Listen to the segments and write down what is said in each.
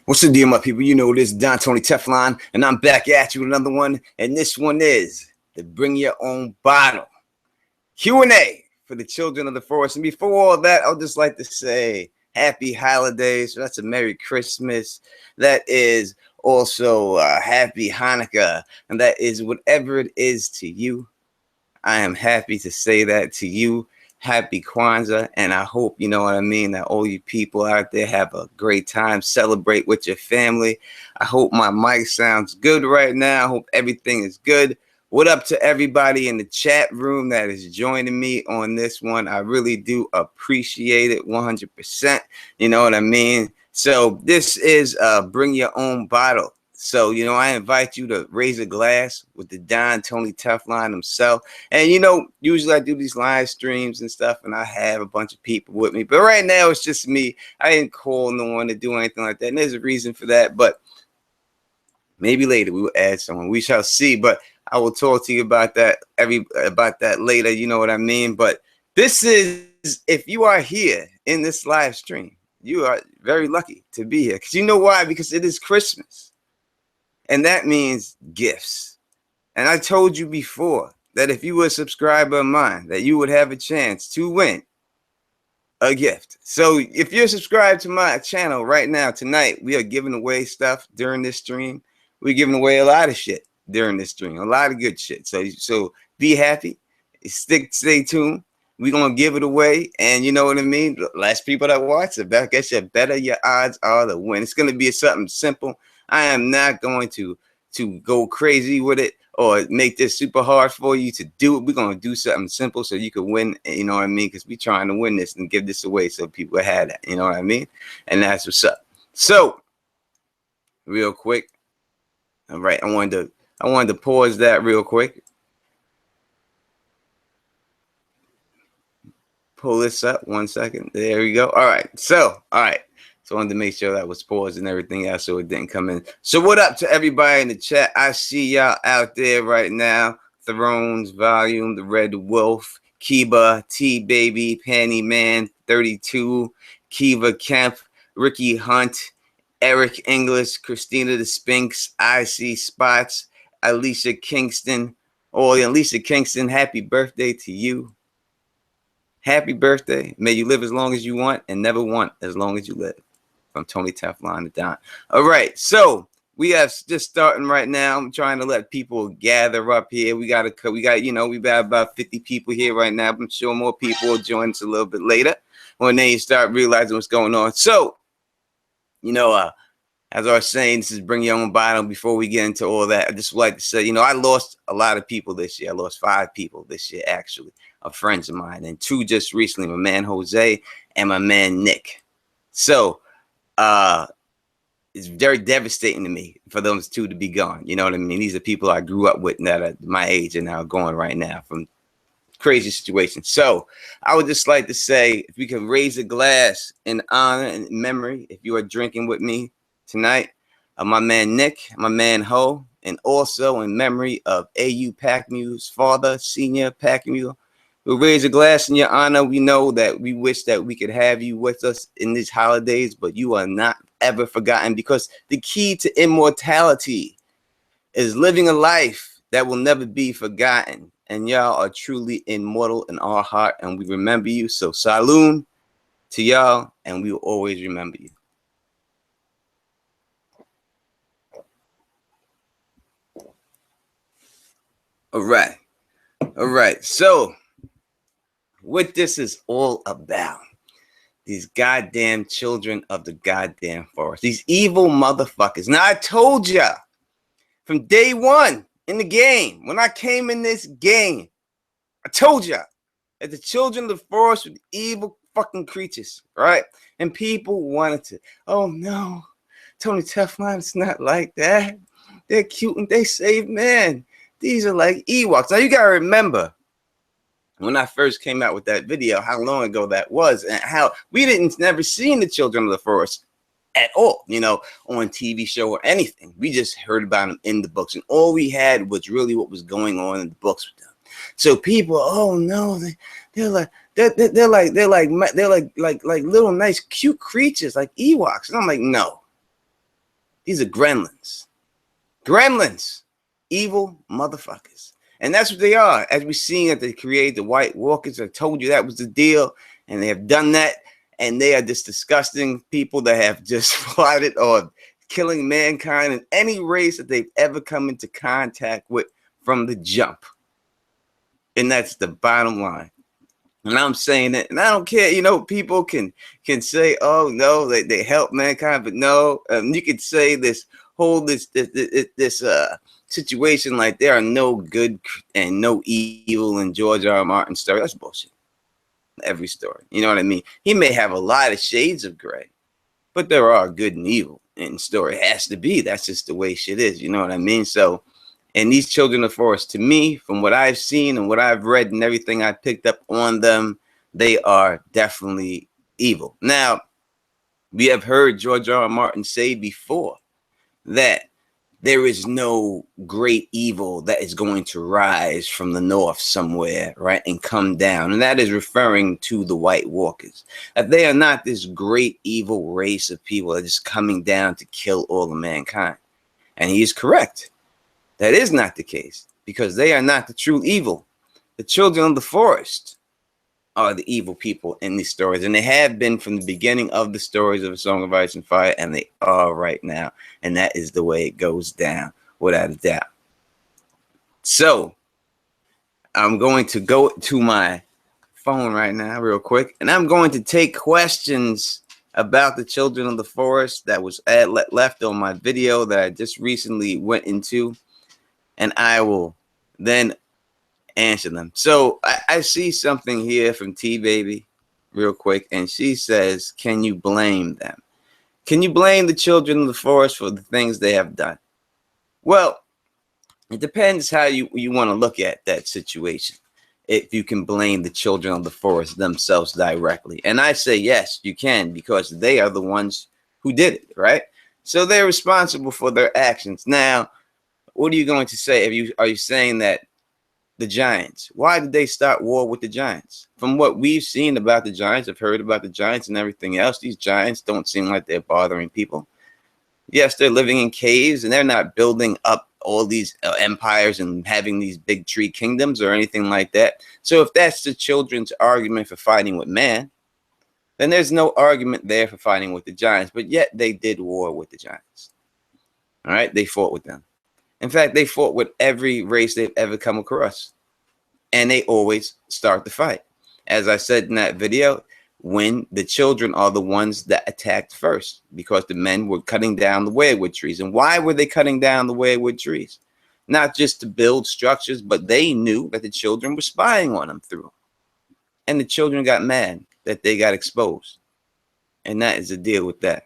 What's the deal, my people? You know this is Don Tony Teflon, and I'm back at you with another one. And this one is the Bring Your Own Bottle Q&A for the children of the forest. And before all that, I'd just like to say happy holidays. So that's a Merry Christmas. That is also happy Hanukkah. And that is whatever it is to you. I am happy to say that to you. Happy Kwanzaa, and I hope, you know what I mean, that all you people out there have a great time, celebrate with your family. I hope my mic sounds good right now. I hope everything is good. What up to everybody in the chat room that is joining me on this one? I really do appreciate it 100%. You know what I mean? So this is Bring Your Own Bottle. So, you know, I invite you to raise a glass with the Don Tony Teflon himself. And, you know, usually I do these live streams and stuff, and I have a bunch of people with me. But right now, it's just me. I didn't call no one to do anything like that. And there's a reason for that. But maybe later we will add someone. We shall see. But I will talk to you about that later. You know what I mean? But this is, if you are here in this live stream, you are very lucky to be here. Because you know why? Because it is Christmas. And that means gifts. And I told you before that if you were a subscriber of mine, that you would have a chance to win a gift. So if you're subscribed to my channel right now, tonight, we are giving away stuff during this stream. We're giving away a lot of shit during this stream, a lot of good shit. So be happy, stay tuned. We're going to give it away. And you know what I mean? Less people that watch it, I guess the better your odds are to win. It's going to be something simple. I am not going to go crazy with it or make this super hard for you to do it. We're going to do something simple so you can win, you know what I mean? Because we're trying to win this and give this away so people have that, you know what I mean? And that's what's up. So, real quick. All right, I wanted to pause that real quick. Pull this up 1 second. There we go. All right. So, all right. So I wanted to make sure that was paused and everything else so it didn't come in. So what up to everybody in the chat? I see y'all out there right now. Thrones, Volume, The Red Wolf, Kiba, T-Baby, Panty Man, 32, Kiva Kemp, Ricky Hunt, Eric English, Christina the Spinks, I See Spots, Alicia Kingston. Oh, Alicia Kingston, happy birthday to you. Happy birthday. May you live as long as you want and never want as long as you live. From Tony Teflon to Don. All right, so we have just starting right now. I'm trying to let people gather up here. We got, you know, we've got about 50 people here right now. I'm sure more people will join us a little bit later when they start realizing what's going on. So, you know, as I was saying, this is Bring Your Own Bottle. Before we get into all that, I just would like to say, you know, I lost a lot of people this year. I lost 5 people this year, actually, of friends of mine, and 2 just recently, my man Jose and my man Nick. So, it's very devastating to me for those 2 to be gone. You know what I mean? These are people I grew up with that are my age and now going right now from crazy situations. So I would just like to say, if we can raise a glass in honor and memory, if you are drinking with me tonight, of my man Nick, my man Ho, and also in memory of AU Packmu's father, Senior Packmu. We'll raise a glass in your honor. We know that we wish that we could have you with us in these holidays, but you are not ever forgotten, because the key to immortality is living a life that will never be forgotten. And y'all are truly immortal in our heart, and we remember you. So saloon to y'all, and we will always remember you. All right. All right. So what this is all about, these goddamn children of the goddamn forest, these evil motherfuckers. Now, I told ya from day one in the game, when I came in this game, I told ya that the children of the forest were evil fucking creatures, right? And people wanted to, oh no, Tony Teflon, it's not like that. They're cute and they save man. These are like Ewoks. Now, you gotta remember, when I first came out with that video, how long ago that was, and how we never seen the children of the forest at all, you know, on TV show or anything. We just heard about them in the books, and all we had was really what was going on in the books with them. So people, oh no, they're like little nice cute creatures like Ewoks, and I'm like, no, These are gremlins. Gremlins. Evil motherfuckers. And that's what they are. As we see that they create the White Walkers. I told you that was the deal. And they have done that. And they are just disgusting people that have just plotted on killing mankind in any race that they've ever come into contact with from the jump. And that's the bottom line. And I'm saying it, and I don't care. You know, people can say, "Oh no, they help mankind," but no, you could say this whole situation like there are no good and no evil in George R. R. Martin's story. That's bullshit. Every story, you know what I mean? He may have a lot of shades of gray, but there are good and evil in story. It has to be. That's just the way shit is. You know what I mean? So. And these children of the forest, to me, from what I've seen and what I've read and everything I picked up on them, they are definitely evil. Now, we have heard George R. R. Martin say before that there is no great evil that is going to rise from the north somewhere, right, and come down. And that is referring to the White Walkers. That they are not this great evil race of people that are just coming down to kill all of mankind. And he is correct. That is not the case, because they are not the true evil. The children of the forest are the evil people in these stories, and they have been from the beginning of the stories of A Song of Ice and Fire, and they are right now, and that is the way it goes down, without a doubt. So, I'm going to go to my phone right now real quick, and I'm going to take questions about the children of the forest that was left on my video that I just recently went into. And I will then answer them. So I see something here from T-Baby real quick. And she says, can you blame them? Can you blame the children of the forest for the things they have done? Well, it depends how you want to look at that situation. If you can blame the children of the forest themselves directly. And I say, yes, you can, because they are the ones who did it, right? So they're responsible for their actions. Now, what are you going to say? Are you saying that the Giants, why did they start war with the Giants? From what we've seen about the Giants, I've heard about the Giants and everything else, these Giants don't seem like they're bothering people. Yes, they're living in caves and they're not building up all these empires and having these big tree kingdoms or anything like that. So if that's the children's argument for fighting with man, then there's no argument there for fighting with the Giants. But yet they did war with the Giants. All right, they fought with them. In fact, they fought with every race they've ever come across. And they always start the fight. As I said in that video, when the children are the ones that attacked first, because the men were cutting down the weirwood trees. And why were they cutting down the weirwood trees? Not just to build structures, but they knew that the children were spying on them through them. And the children got mad that they got exposed. And that is the deal with that.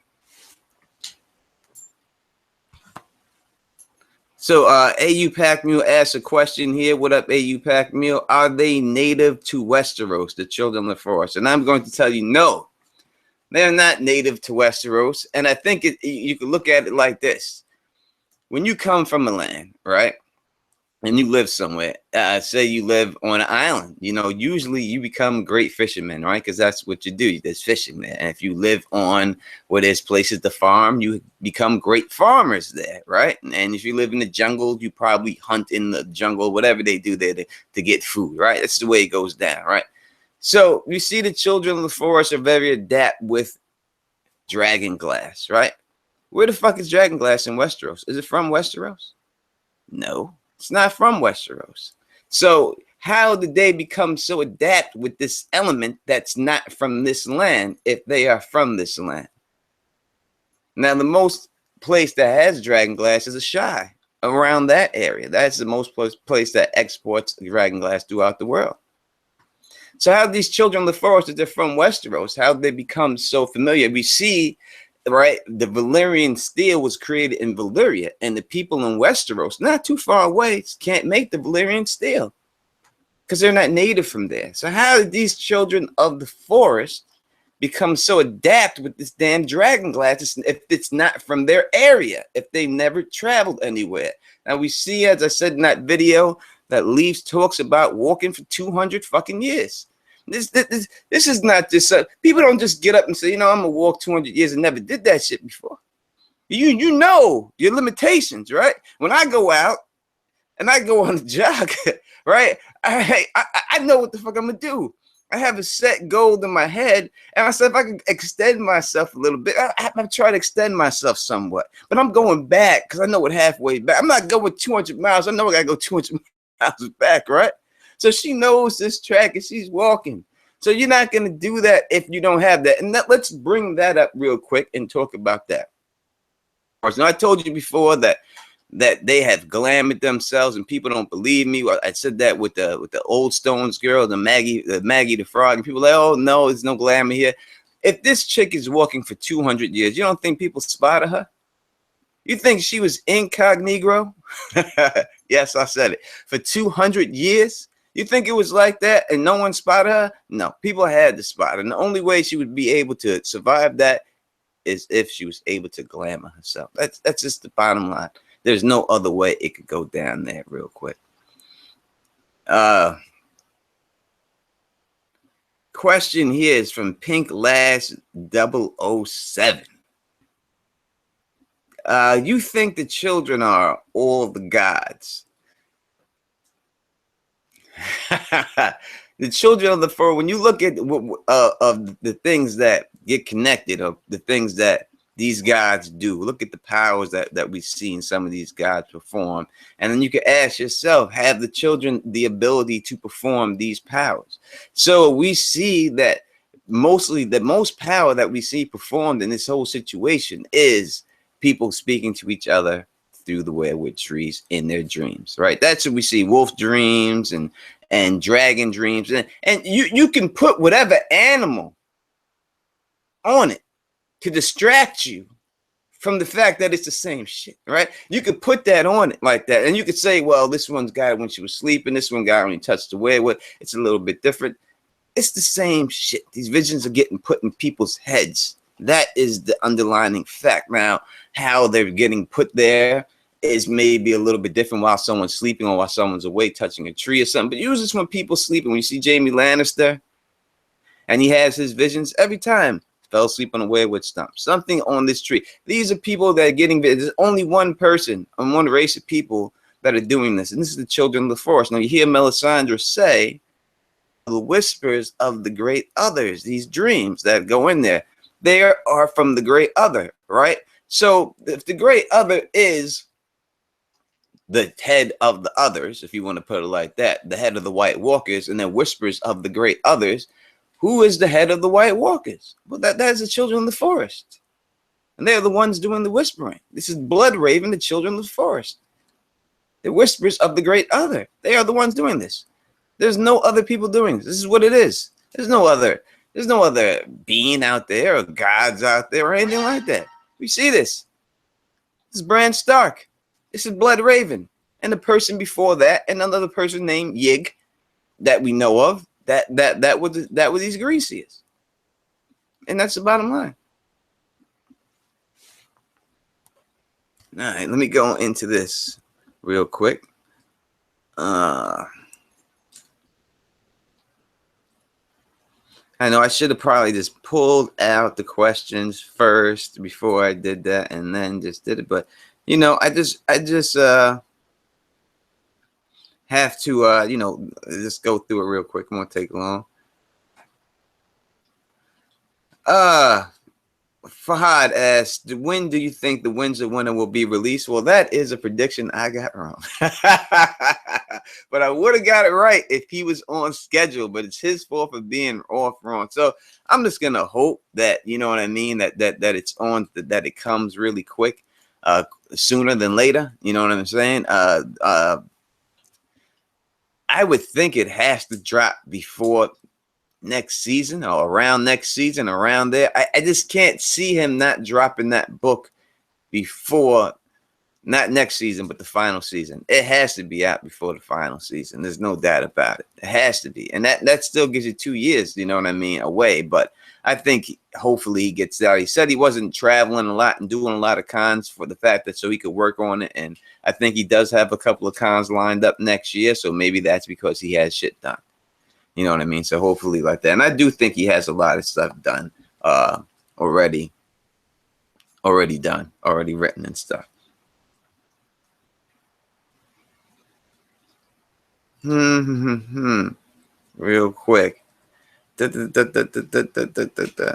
So AU Pack Mule asks a question here. What up, AU Pack Mule? Are they native to Westeros, the children of the forest? And I'm going to tell you, no, they're not native to Westeros. And I think you can look at it like this. When you come from a land, right, and you live somewhere, say you live on an island, you know, usually you become great fishermen, right? Because that's what you do. There's fishing there. And if you live on where there's places to farm, you become great farmers there, right? And if you live in the jungle, you probably hunt in the jungle, whatever they do there to get food, right? That's the way it goes down, right? So you see the children of the forest are very adept with dragon glass, right? Where the fuck is dragon glass in Westeros? Is it from Westeros? No. It's not from Westeros. So how did they become so adept with this element that's not from this land if they are from this land? Now, the most place that has dragon glass is Ashai, around that area. That's the most place that exports dragon glass throughout the world. So how these children of the forest, if they're from Westeros, how did they become so familiar? We see, right, the Valyrian steel was created in Valyria, and the people in Westeros, not too far away, can't make the Valyrian steel because they're not native from there. So how did these children of the forest become so adept with this damn dragon glass if it's not from their area, if they never traveled anywhere? Now we see, as I said in that video, that Leaves talks about walking for 200 fucking years. This is not just people don't just get up and say, you know, I'm gonna walk 200 years and never did that shit before. You know your limitations, right? When I go out and I go on a jog, right? I know what the fuck I'm gonna do. I have a set goal in my head, and I said if I can extend myself a little bit, I try to extend myself somewhat. But I'm going back because I know what halfway back. I'm not going 200 miles. I know I gotta go 200 miles back, right? So she knows this track and she's walking. So you're not gonna do that if you don't have that. And let's bring that up real quick and talk about that. Now, I told you before that they have glamored themselves, and people don't believe me. I said that with the Old Stones girl, the Maggie the Frog, and people are like, oh no, there's no glamour here. If this chick is walking for 200 years, you don't think people spotted her? You think she was incognito? Yes, I said it. For 200 years? You think it was like that and no one spotted her? No, people had to spot her. And the only way she would be able to survive that is if she was able to glamour herself. That's just the bottom line. There's no other way it could go down there real quick. Question here is from Pink Lash 007. You think the children are all the gods? The children of the fur, when you look at of the things that get connected, of the things that these gods do, look at the powers that we see in some of these gods perform, and then you can ask yourself, have the children the ability to perform these powers? So we see that mostly the most power that we see performed in this whole situation is people speaking to each other through the weirwood trees in their dreams, right? That's what we see. Wolf dreams and dragon dreams, and you can put whatever animal on it to distract you from the fact that it's the same shit, right? You could put that on it like that, and you could say, well, this one's got it when she was sleeping, this one got it when he touched the weirwood. It's a little bit different. It's the same shit. These visions are getting put in people's heads. That is the underlying fact. Now, how they're getting put there is maybe a little bit different while someone's sleeping or while someone's awake touching a tree or something. But usually it's when people sleeping. When you see Jamie Lannister and he has his visions, every time fell asleep on a weirwood stump, something on this tree. These are people that are getting visions. There's only one person and one race of people that are doing this, and this is the children of the forest. Now you hear Melisandre say the whispers of the great others, these dreams that go in there, they are from the great other, right? So if the great other is the head of the others, if you want to put it like that, the head of the White Walkers, and then whispers of the great others, who is the head of the White Walkers? Well, that is the children of the forest, and they're the ones doing the whispering. This is Bloodraven, the children of the forest, the whispers of the great other. They are the ones doing this. There's no other people doing this. This is what it is. There's no other being out there or gods out there or anything like that. We see this. This is Bran Stark. This is Bloodraven, and the person before that, and another person named Yig that we know of. That were these Grecians, and that's the bottom line. All right, let me go into this real quick. I know I should have probably just pulled out the questions first before I did that, and then just did it. But you know, I just have to you know, just go through it real quick. It won't take long. Fahad asked, when do you think the Windsor winner will be released? Well, that is a prediction I got wrong. But I would have got it right if he was on schedule, but it's his fault for being off wrong. So I'm just gonna hope that, you know what I mean, that it's on, that it comes really quick, sooner than later. You know what I'm saying? I would think it has to drop before next season or around next season, around there. I just can't see him not dropping that book before, not next season, but the final season. It has to be out before the final season. There's no doubt about it. It has to be. And that still gives you 2 years, you know what I mean, away. But I think hopefully he gets out. He said he wasn't traveling a lot and doing a lot of cons for the fact that so he could work on it. And I think he does have a couple of cons lined up next year. So maybe that's because he has shit done. You know what I mean? So hopefully like that. And I do think he has a lot of stuff done already already done, already written and stuff. Real quick. Da, da, da, da, da, da, da, da, da, da.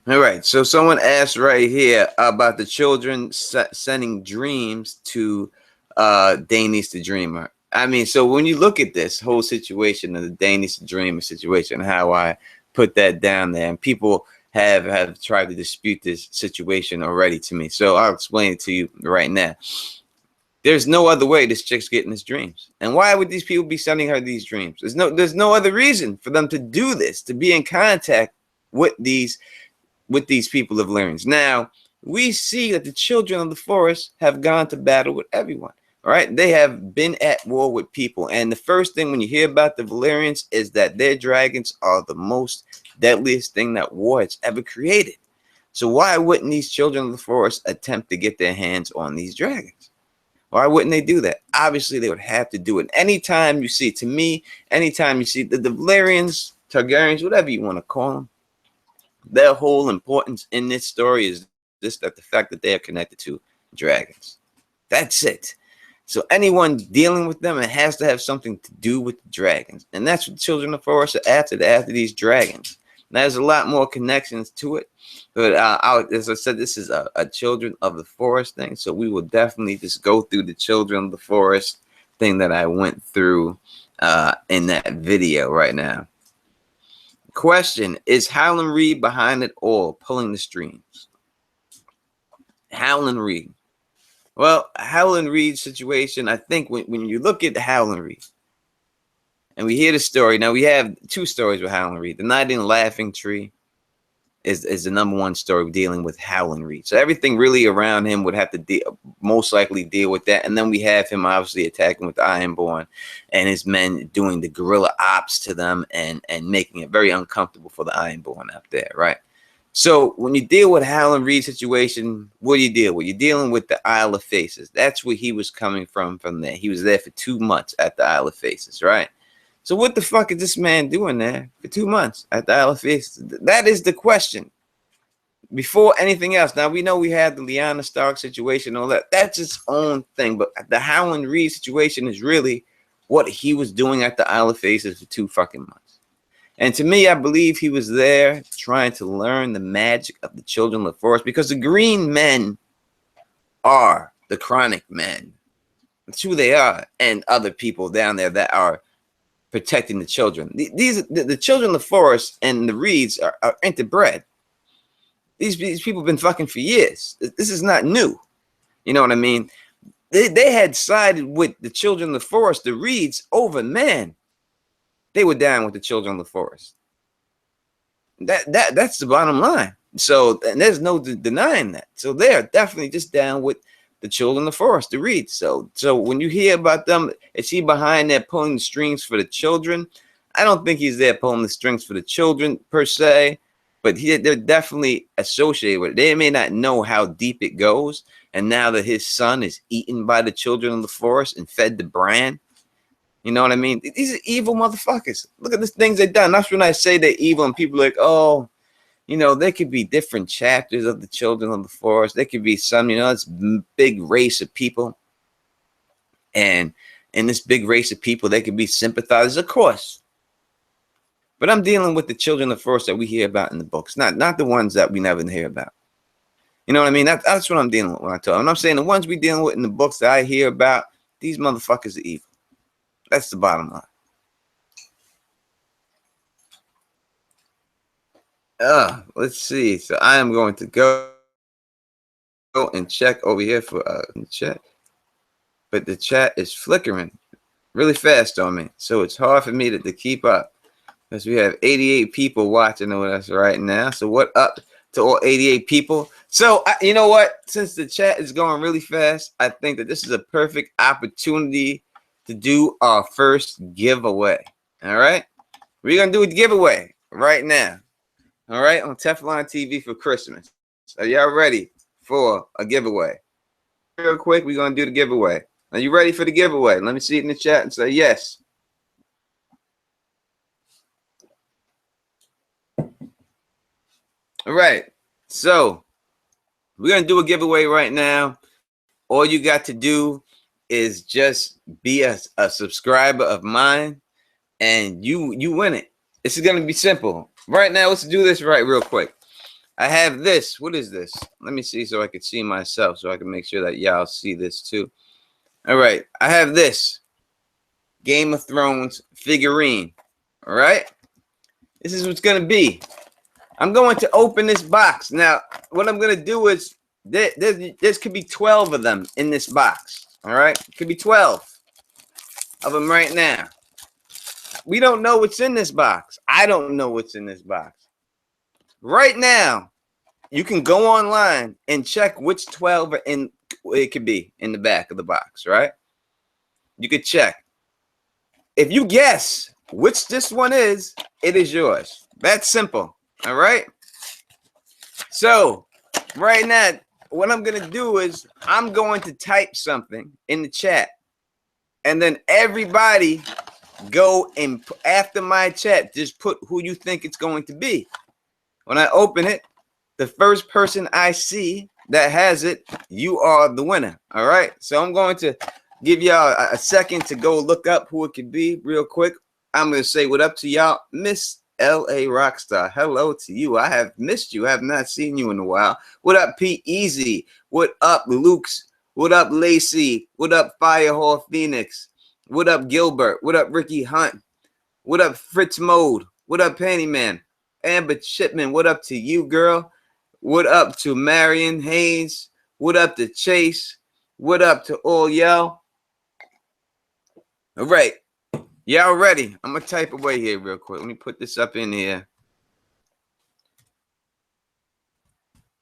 All right, so someone asked right here about the children sending dreams to Danish the Dreamer. I mean, so when you look at this whole situation of the Danish the Dreamer situation, how I put that down there, and people have tried to dispute this situation already to me. So I'll explain it to you right now. There's no other way this chick's getting his dreams. And why would these people be sending her these dreams? There's no other reason for them to do this, to be in contact with these people of Lyrians. Now, we see that the children of the forest have gone to battle with everyone. All right, they have been at war with people. And the first thing when you hear about the Valyrians is that their dragons are the most deadliest thing that war has ever created. So why wouldn't these children of the forest attempt to get their hands on these dragons? Why wouldn't they do that? Obviously, they would have to do it. Anytime you see, to me, anytime you see the Valyrians, Targaryens, whatever you want to call them, their whole importance in this story is just that the fact that they are connected to dragons. That's it. So anyone dealing with them, it has to have something to do with the dragons. And that's what Children of the Forest are after. They're after these dragons. Now, there's a lot more connections to it. But as I said, this is a Children of the Forest thing. So we will definitely just go through the Children of the Forest thing that I went through in that video right now. Question, is Howland Reed behind it all, pulling the strings? Howland Reed. Well, Howland Reed situation, I think when you look at Howland Reed and we hear the story, now we have two stories with Howland Reed. The Night in the Laughing Tree is the #1 story dealing with Howland Reed. So everything really around him would have to most likely deal with that. And then we have him obviously attacking with the Ironborn and his men doing the guerrilla ops to them and making it very uncomfortable for the Ironborn up there, right? So when you deal with Howland Reed's situation, what do you deal with? You're dealing with the Isle of Faces. That's where he was coming from there. He was there for 2 months at the Isle of Faces, right? So what the fuck is this man doing there for 2 months at the Isle of Faces? That is the question. Before anything else, now we know we had the Lyanna Stark situation, all that. That's its own thing. But the Howland Reed situation is really what he was doing at the Isle of Faces for 2 fucking months. And to me, I believe he was there trying to learn the magic of the Children of the Forest, because the green men are the chronic men. That's who they are, and other people down there that are protecting the children. The Children of the Forest and the Reeds are interbred. These people have been fucking for years. This is not new. You know what I mean? They had sided with the Children of the Forest, the Reeds, over, man. They were down with the Children of the Forest. That's the bottom line. So, and there's no denying that. So they're definitely just down with the Children of the Forest, the Reeds. So when you hear about them, is he behind there pulling the strings for the children? I don't think he's there pulling the strings for the children per se, but they're definitely associated with it. They may not know how deep it goes, and now that his son is eaten by the Children of the Forest and fed the brand, you know what I mean? These are evil motherfuckers. Look at the things they've done. That's when I say they're evil, and people are like, oh, you know, there could be different chapters of the Children of the Forest. There could be some, you know, it's big race of people. And in this big race of people, there could be sympathizers, of course. But I'm dealing with the Children of the Forest that we hear about in the books, not the ones that we never hear about. You know what I mean? That's what I'm dealing with when I talk. And I'm saying the ones we dealing with in the books that I hear about, these motherfuckers are evil. That's the bottom line. Let's see. So I am going to go and check over here for the chat. But the chat is flickering really fast on me. So it's hard for me to keep up. Because we have 88 people watching with us right now. So what up to all 88 people? So you know what? Since the chat is going really fast, I think that this is a perfect opportunity to do our first giveaway. All right? We're going to do a giveaway right now. All right? On Teflon TV for Christmas. Are y'all ready for a giveaway? Real quick, we're going to do the giveaway. Are you ready for the giveaway? Let me see it in the chat and say yes. All right. So we're gonna do a giveaway right now. All you got to do is just be a subscriber of mine, and you win it. This is gonna be simple. Right now, let's do this right real quick. I have this. What is this? Let me see so I can see myself, so I can make sure that y'all see this too. All right. I have this Game of Thrones figurine. All right. This is what's gonna be. I'm going to open this box. Now, what I'm going to do is, this could be 12 of them in this box. All right? It could be 12 of them right now. We don't know what's in this box. I don't know what's in this box. Right now, you can go online and check which 12 are in, it could be in the back of the box, right? You could check. If you guess which this one is, it is yours. That's simple. All right. So right now, what I'm going to do is I'm going to type something in the chat, and then everybody go and after my chat, just put who you think it's going to be. When I open it, the first person I see that has it, you are the winner. All right. So I'm going to give y'all a second to go look up who it could be real quick. I'm going to say what up to y'all. Miss L.A. Rockstar, hello to you. I have missed you. I have not seen you in a while. What up, Pete Easy? What up, Luke's? What up, Lacey? What up, Firehall Phoenix? What up, Gilbert? What up, Ricky Hunt? What up, Fritz Mode? What up, Pennyman? Amber Shipman, what up to you, girl? What up to Marion Hayes? What up to Chase? What up to all y'all? All right. Y'all ready? I'm going to type away here real quick. Let me put this up in here.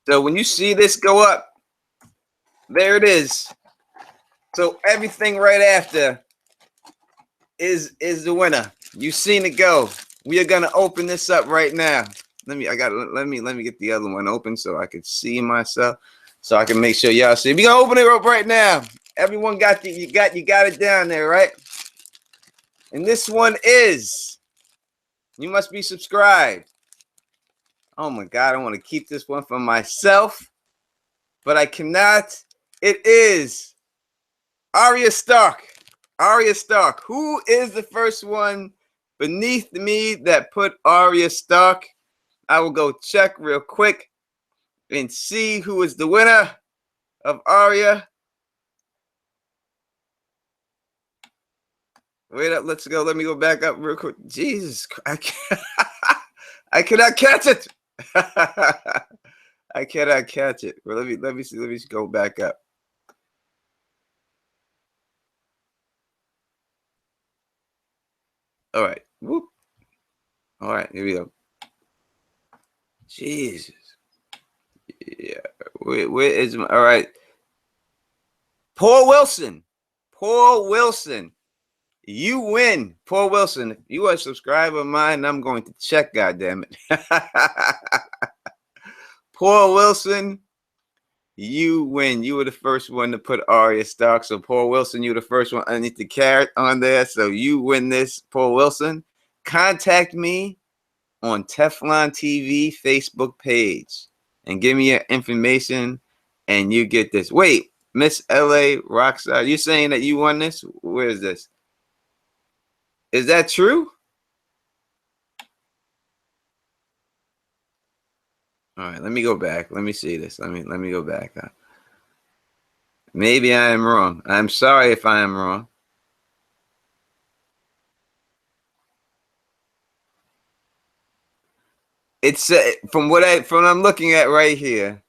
So when you see this go up, there it is. So everything right after is the winner. You seen it go. We are going to open this up right now. Let me get the other one open so I can see myself, so I can make sure y'all see. We're going to open it up right now. Everyone got you got it down there, right? And this one is, you must be subscribed. Oh my God, I want to keep this one for myself, but I cannot. It is Arya Stark. Arya Stark. Who is the first one beneath me that put Arya Stark? I will go check real quick and see who is the winner of Arya. Wait up, let's go. Let me go back up real quick. Jesus, I cannot catch it. I cannot catch it. Well, let me see. Let me go back up. All right. Whoop. All right. Here we go. Jesus. Yeah. Where is my? All right. Paul Wilson. Paul Wilson. You win, Paul Wilson. If you are a subscriber of mine, I'm going to check. Goddamn it. Paul Wilson. You win. You were the first one to put Arya Stark. So Paul Wilson, you were the first one underneath the carrot on there. So you win this, Paul Wilson. Contact me on Teflon TV Facebook page and give me your information, and you get this. Wait, Miss LA Rockstar, you saying that you won this? Where is this? Is that true? All right, let me go back. Let me see this. Let me go back. Maybe I am wrong. I'm sorry if I am wrong. It's from what I'm looking at right here.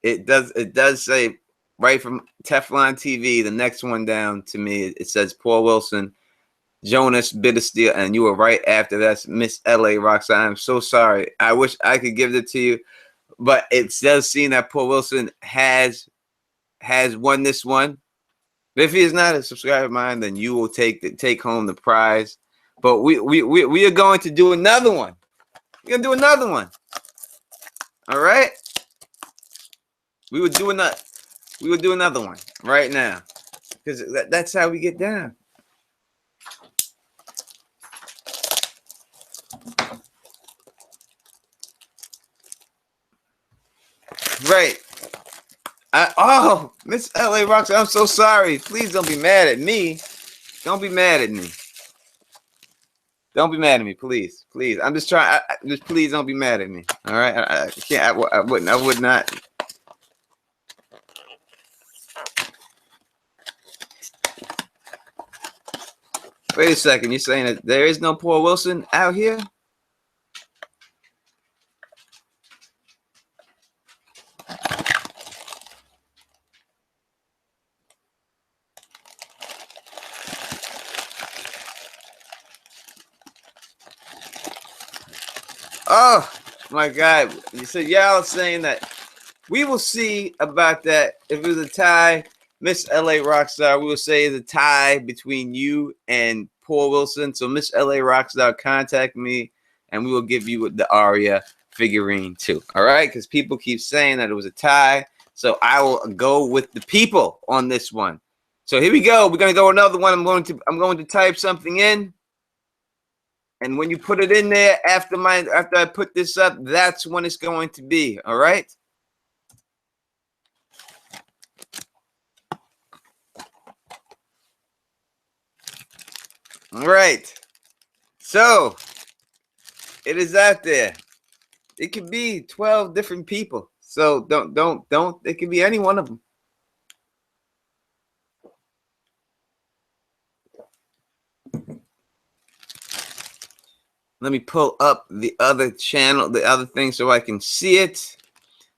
It does say right from Teflon TV. The next one down to me, it says Paul Wilson, Jonas Bittersteel, and you were right after that's Miss LA Rockstar. I'm so sorry. I wish I could give it to you, but it does seem that Paul Wilson has won this one. But if he is not a subscriber of mine, then you will take home the prize. But we are going to do another one. We're gonna do another one. All right. We would do another one right now, because that's how we get down. Right. Oh, Miss LA Rocks, I'm so sorry. Please don't be mad at me. Don't be mad at me. Don't be mad at me, please. Please. I'm just trying. Just please don't be mad at me. All right. I can't. I wouldn't. I would not. Wait a second. You're saying that there is no Paul Wilson out here? Oh my God! So y'all saying that we will see about that. If it was a tie, Miss LA Rockstar, we will say it's a tie between you and Paul Wilson. So Miss LA Rockstar, contact me, and we will give you the Aria figurine too. All right, because people keep saying that it was a tie. So I will go with the people on this one. So here we go. We're gonna go another one. I'm going to type something in. And when you put it in there after I put this up, that's when it's going to be. All right. All right. So it is out there. It could be 12 different people. So don't. It could be any one of them. Let me pull up the other channel, the other thing, so I can see it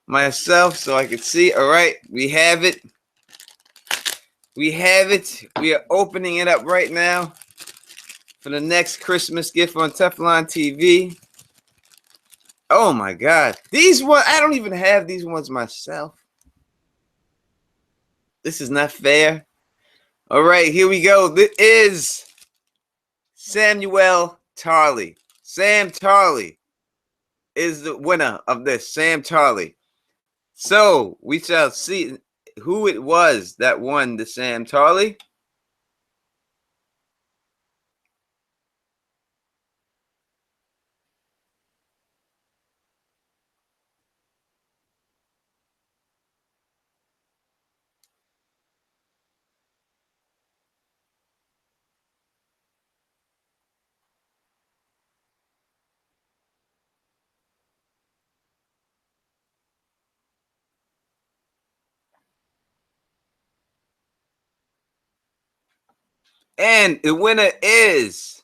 myself, so I can see. All right, we have it. We have it. We are opening it up right now for the next Christmas gift on Teflon TV. Oh my God, these ones, I don't even have these ones myself. This is not fair. All right, here we go. This is Samuel Tarley. Sam Tarley is the winner of this. Sam Tarley. So we shall see who it was that won the Sam Tarley. And the winner is,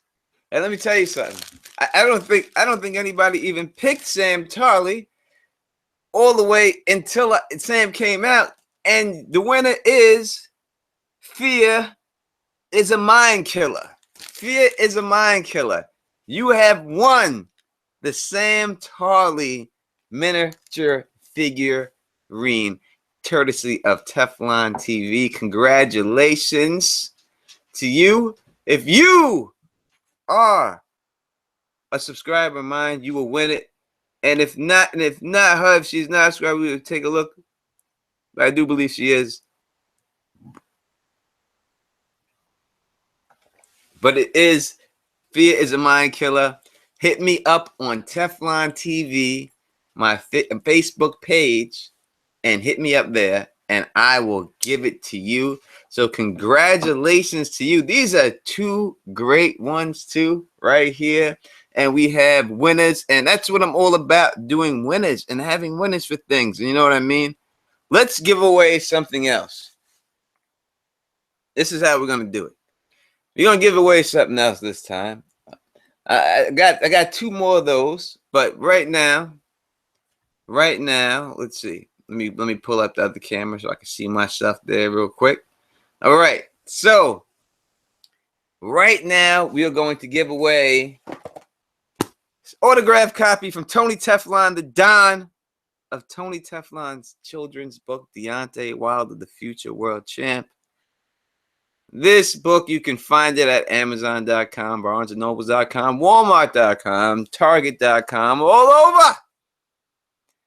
and let me tell you something. I don't think anybody even picked Sam Tarley all the way until Sam came out. And the winner is Fear is a Mind Killer. Fear is a Mind Killer. You have won the Sam Tarley miniature figurine, courtesy of Teflon TV. Congratulations to you. If you are a subscriber of mine, you will win it. And if not her, if she's not a subscriber, we will take a look. But I do believe she is. But it is Fear is a Mind Killer. Hit me up on Teflon TV, my Facebook page, and hit me up there, and I will give it to you. So congratulations to you. These are two great ones too, right here. And we have winners, and that's what I'm all about, doing winners and having winners for things. You know what I mean? Let's give away something else. This is how we're going to do it. We're going to give away something else this time. I got two more of those, but right now, let's see. Let me pull up the other camera so I can see myself there real quick. All right. So right now we are going to give away this autographed copy from Tony Teflon, the Don of Tony Teflon's children's book, Deontay Wilder, the Future World Champ. This book, you can find it at Amazon.com, BarnesandNobles.com, Walmart.com, Target.com, all over.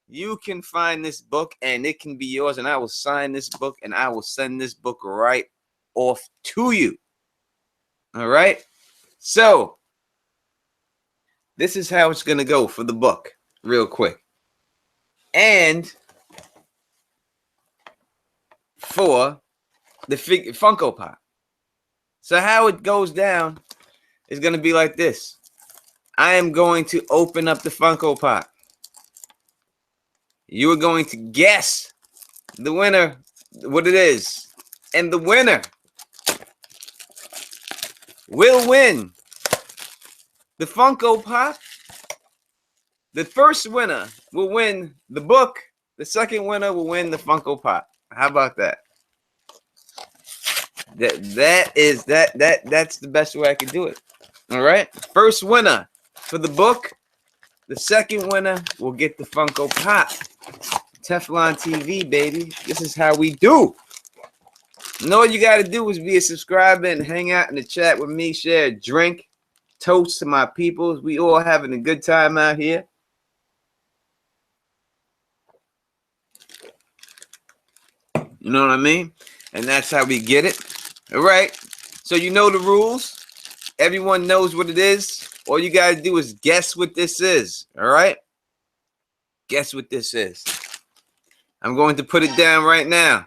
You can find this book, and it can be yours, and I will sign this book, and I will send this book right off to you. All right? So, this is how it's going to go for the book, real quick. And for the Funko Pop. So how it goes down is going to be like this. I am going to open up the Funko Pop. You are going to guess the winner, what it is. And the winner will win the Funko Pop. The first winner will win the book. The second winner will win the Funko Pop. How about that? That's the best way I can do it. All right. First winner for the book. The second winner will get the Funko Pop. Teflon TV, baby. This is how we do. And all you got to do is be a subscriber and hang out in the chat with me, share a drink, toast to my peoples. We all having a good time out here. You know what I mean? And that's how we get it. All right. So you know the rules. Everyone knows what it is. All you got to do is guess what this is. All right? Guess what this is. I'm going to put it down right now.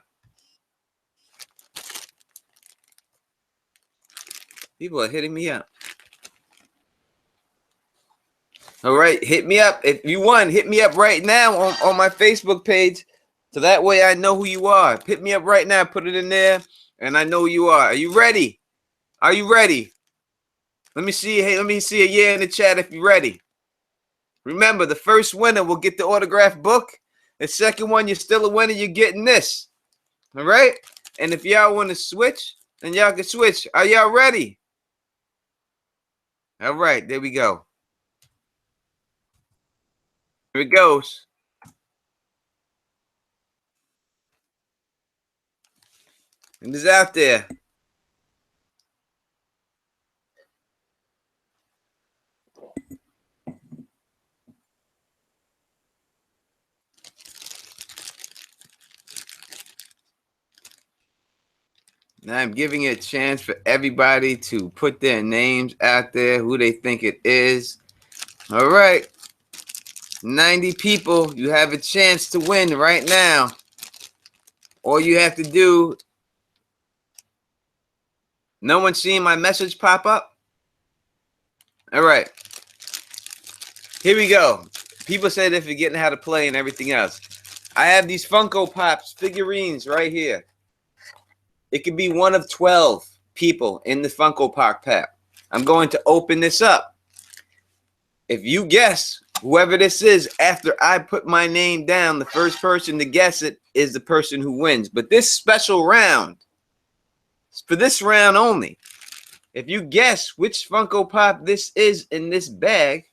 People are hitting me up. All right, hit me up. If you won, hit me up right now on my Facebook page. So that way I know who you are. Hit me up right now. Put it in there, and I know who you are. Are you ready? Are you ready? Let me see. Hey, let me see a yeah in the chat if you're ready. Remember, the first winner will get the autographed book. The second one, you're still a winner. You're getting this. All right? And if y'all want to switch, then y'all can switch. Are y'all ready? All right, there we go. Here it goes. And it's out there. Now I'm giving it a chance for everybody to put their names out there, who they think it is. All right. 90 people, you have a chance to win right now. All you have to do, no one's seeing my message pop up? All right. Here we go. People say they're forgetting how to play and everything else. I have these Funko Pops figurines right here. It could be one of 12 people in the Funko Pop pack. I'm going to open this up. If you guess whoever this is after I put my name down, the first person to guess it is the person who wins. But this special round, for this round only, if you guess which Funko Pop this is in this bag,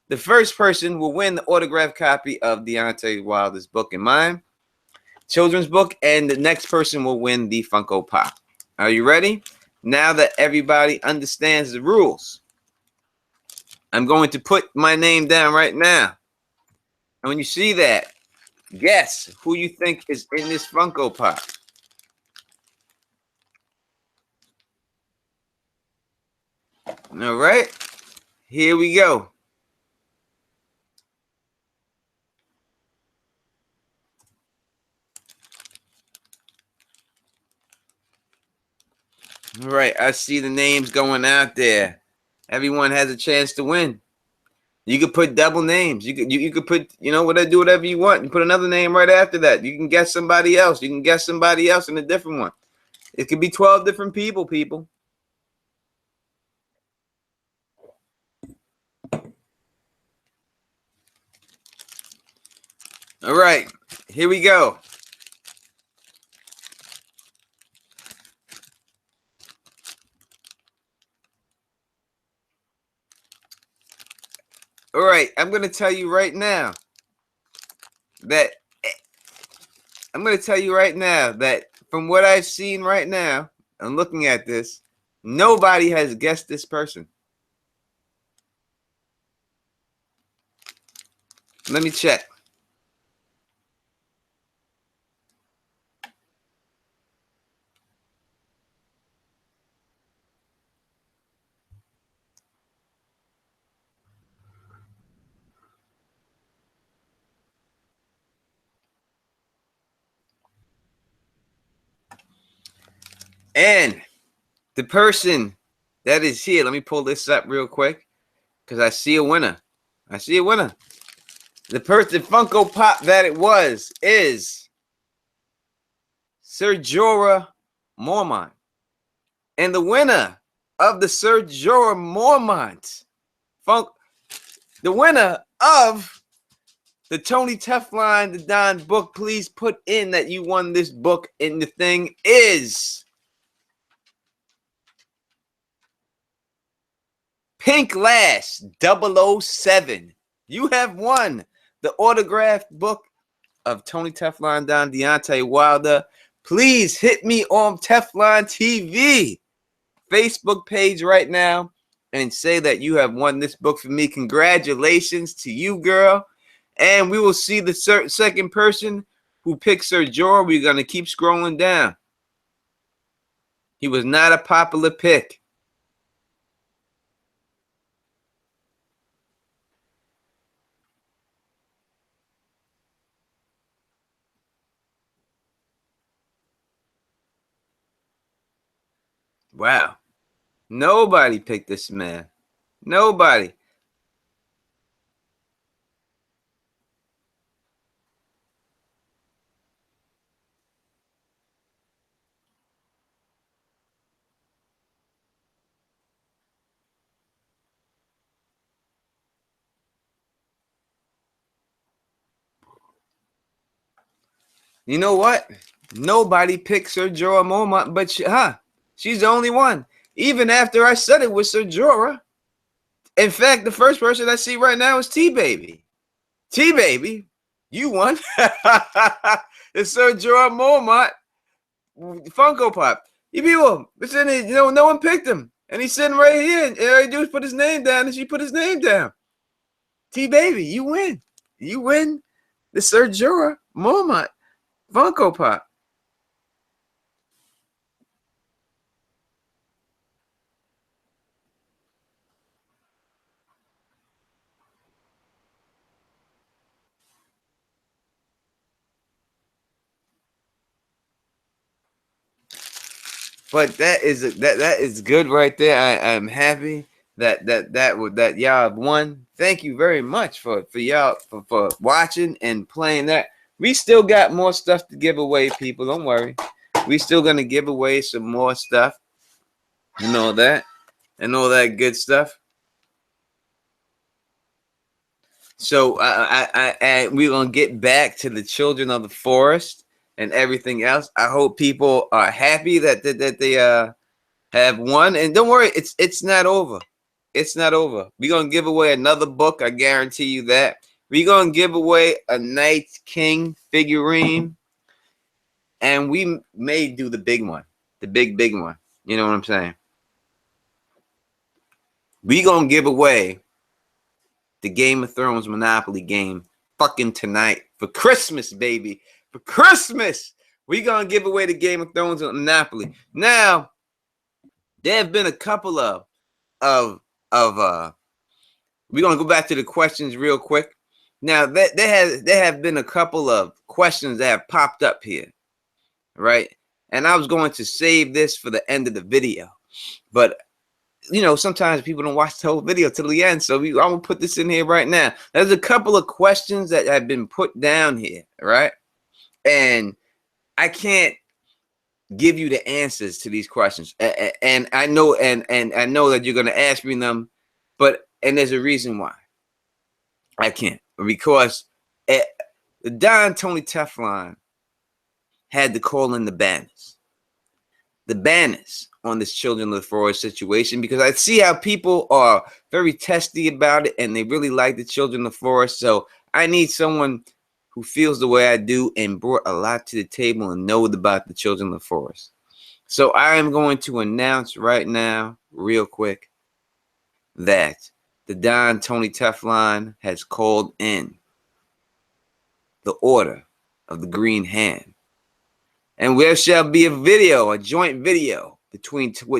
the first person will win the autographed copy of Deontay Wilder's book and mine, children's book, and the next person will win the Funko Pop. Are you ready? Now that everybody understands the rules, I'm going to put my name down right now. And when you see that, guess who you think is in this Funko Pop. All right, here we go. All right, I see the names going out there. Everyone has a chance to win. You could put double names. You could put, you know, whatever you want. You put another name right after that. You can guess somebody else. You can guess somebody else in a different one. It could be 12 different people. All right, here we go. All right, I'm going to tell you right now that from what I've seen right now, I'm looking at this, nobody has guessed this person. Let me check. And the person that is here, let me pull this up real quick because I see a winner. I see a winner. The Funko Pop that it was is Sir Jorah Mormont. And the winner of the Sir Jorah Mormont the winner of the Tony Teflon the Don book, please put in that you won this book, and the thing is Pink Lash 007. You have won the autographed book of Tony Teflon Don Deontay Wilder. Please hit me on Teflon TV Facebook page right now and say that you have won this book for me. Congratulations to you, girl. And we will see the second person who picked Sir Jorah. We're going to keep scrolling down. He was not a popular pick. Wow. Nobody picked this man. Nobody. You know what? Nobody picked Sir Jorah Mormont, but she's the only one. Even after I said it was Sir Jorah. In fact, the first person I see right now is T-Baby. T-Baby, you won. It's Sir Jorah Mormont Funko Pop. You people, listen, you know, no one picked him. And he's sitting right here. And all he do is put his name down, and she put his name down. T-Baby, you win. You win the Sir Jorah Mormont Funko Pop. But that is good right there. I'm happy that y'all have won. Thank you very much for y'all for watching and playing that. We still got more stuff to give away, people. Don't worry. We still gonna give away some more stuff and all that good stuff. So we're gonna get back to the children of the forest and everything else. I hope people are happy that they have won. And don't worry, it's not over. It's not over. We're gonna give away another book. I guarantee you that. We're gonna give away a Night King figurine, and we may do the big one, the big one. You know what I'm saying? We're gonna give away the Game of Thrones Monopoly game fucking tonight for Christmas, baby. For Christmas, we're gonna give away the Game of Thrones Monopoly. Now, there have been a couple of we're gonna go back to the questions real quick. Now, there have been a couple of questions that have popped up here, right? And I was going to save this for the end of the video, but you know, sometimes people don't watch the whole video till the end, so I'm gonna put this in here right now. There's a couple of questions that have been put down here, right? And I can't give you the answers to these questions, and I know, and I know that you're gonna ask me them, and there's a reason why I can't, because Don Tony Teflon had to call in the banners on this Children of the Forest situation, because I see how people are very testy about it and they really like the Children of the Forest. So I need someone who feels the way I do and brought a lot to the table and knows about the Children of the Forest. So I am going to announce right now, real quick, that the Don Tony Teflon has called in the Order of the Green Hand. And there shall be a joint video with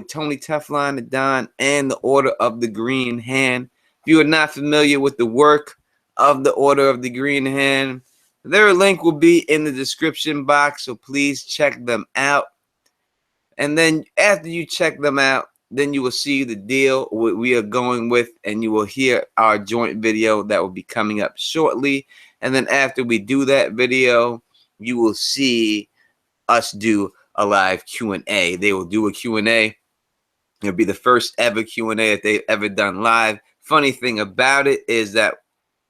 Tony Teflon, the Don, and the Order of the Green Hand. If you are not familiar with the work of the Order of the Green Hand, their link will be in the description box, so please check them out. And then after you check them out, then you will see the deal we are going with, and you will hear our joint video that will be coming up shortly. And then after we do that video, you will see us do a live Q&A. They will do a Q&A. It'll be the first ever Q&A that they've ever done live. Funny thing about it is that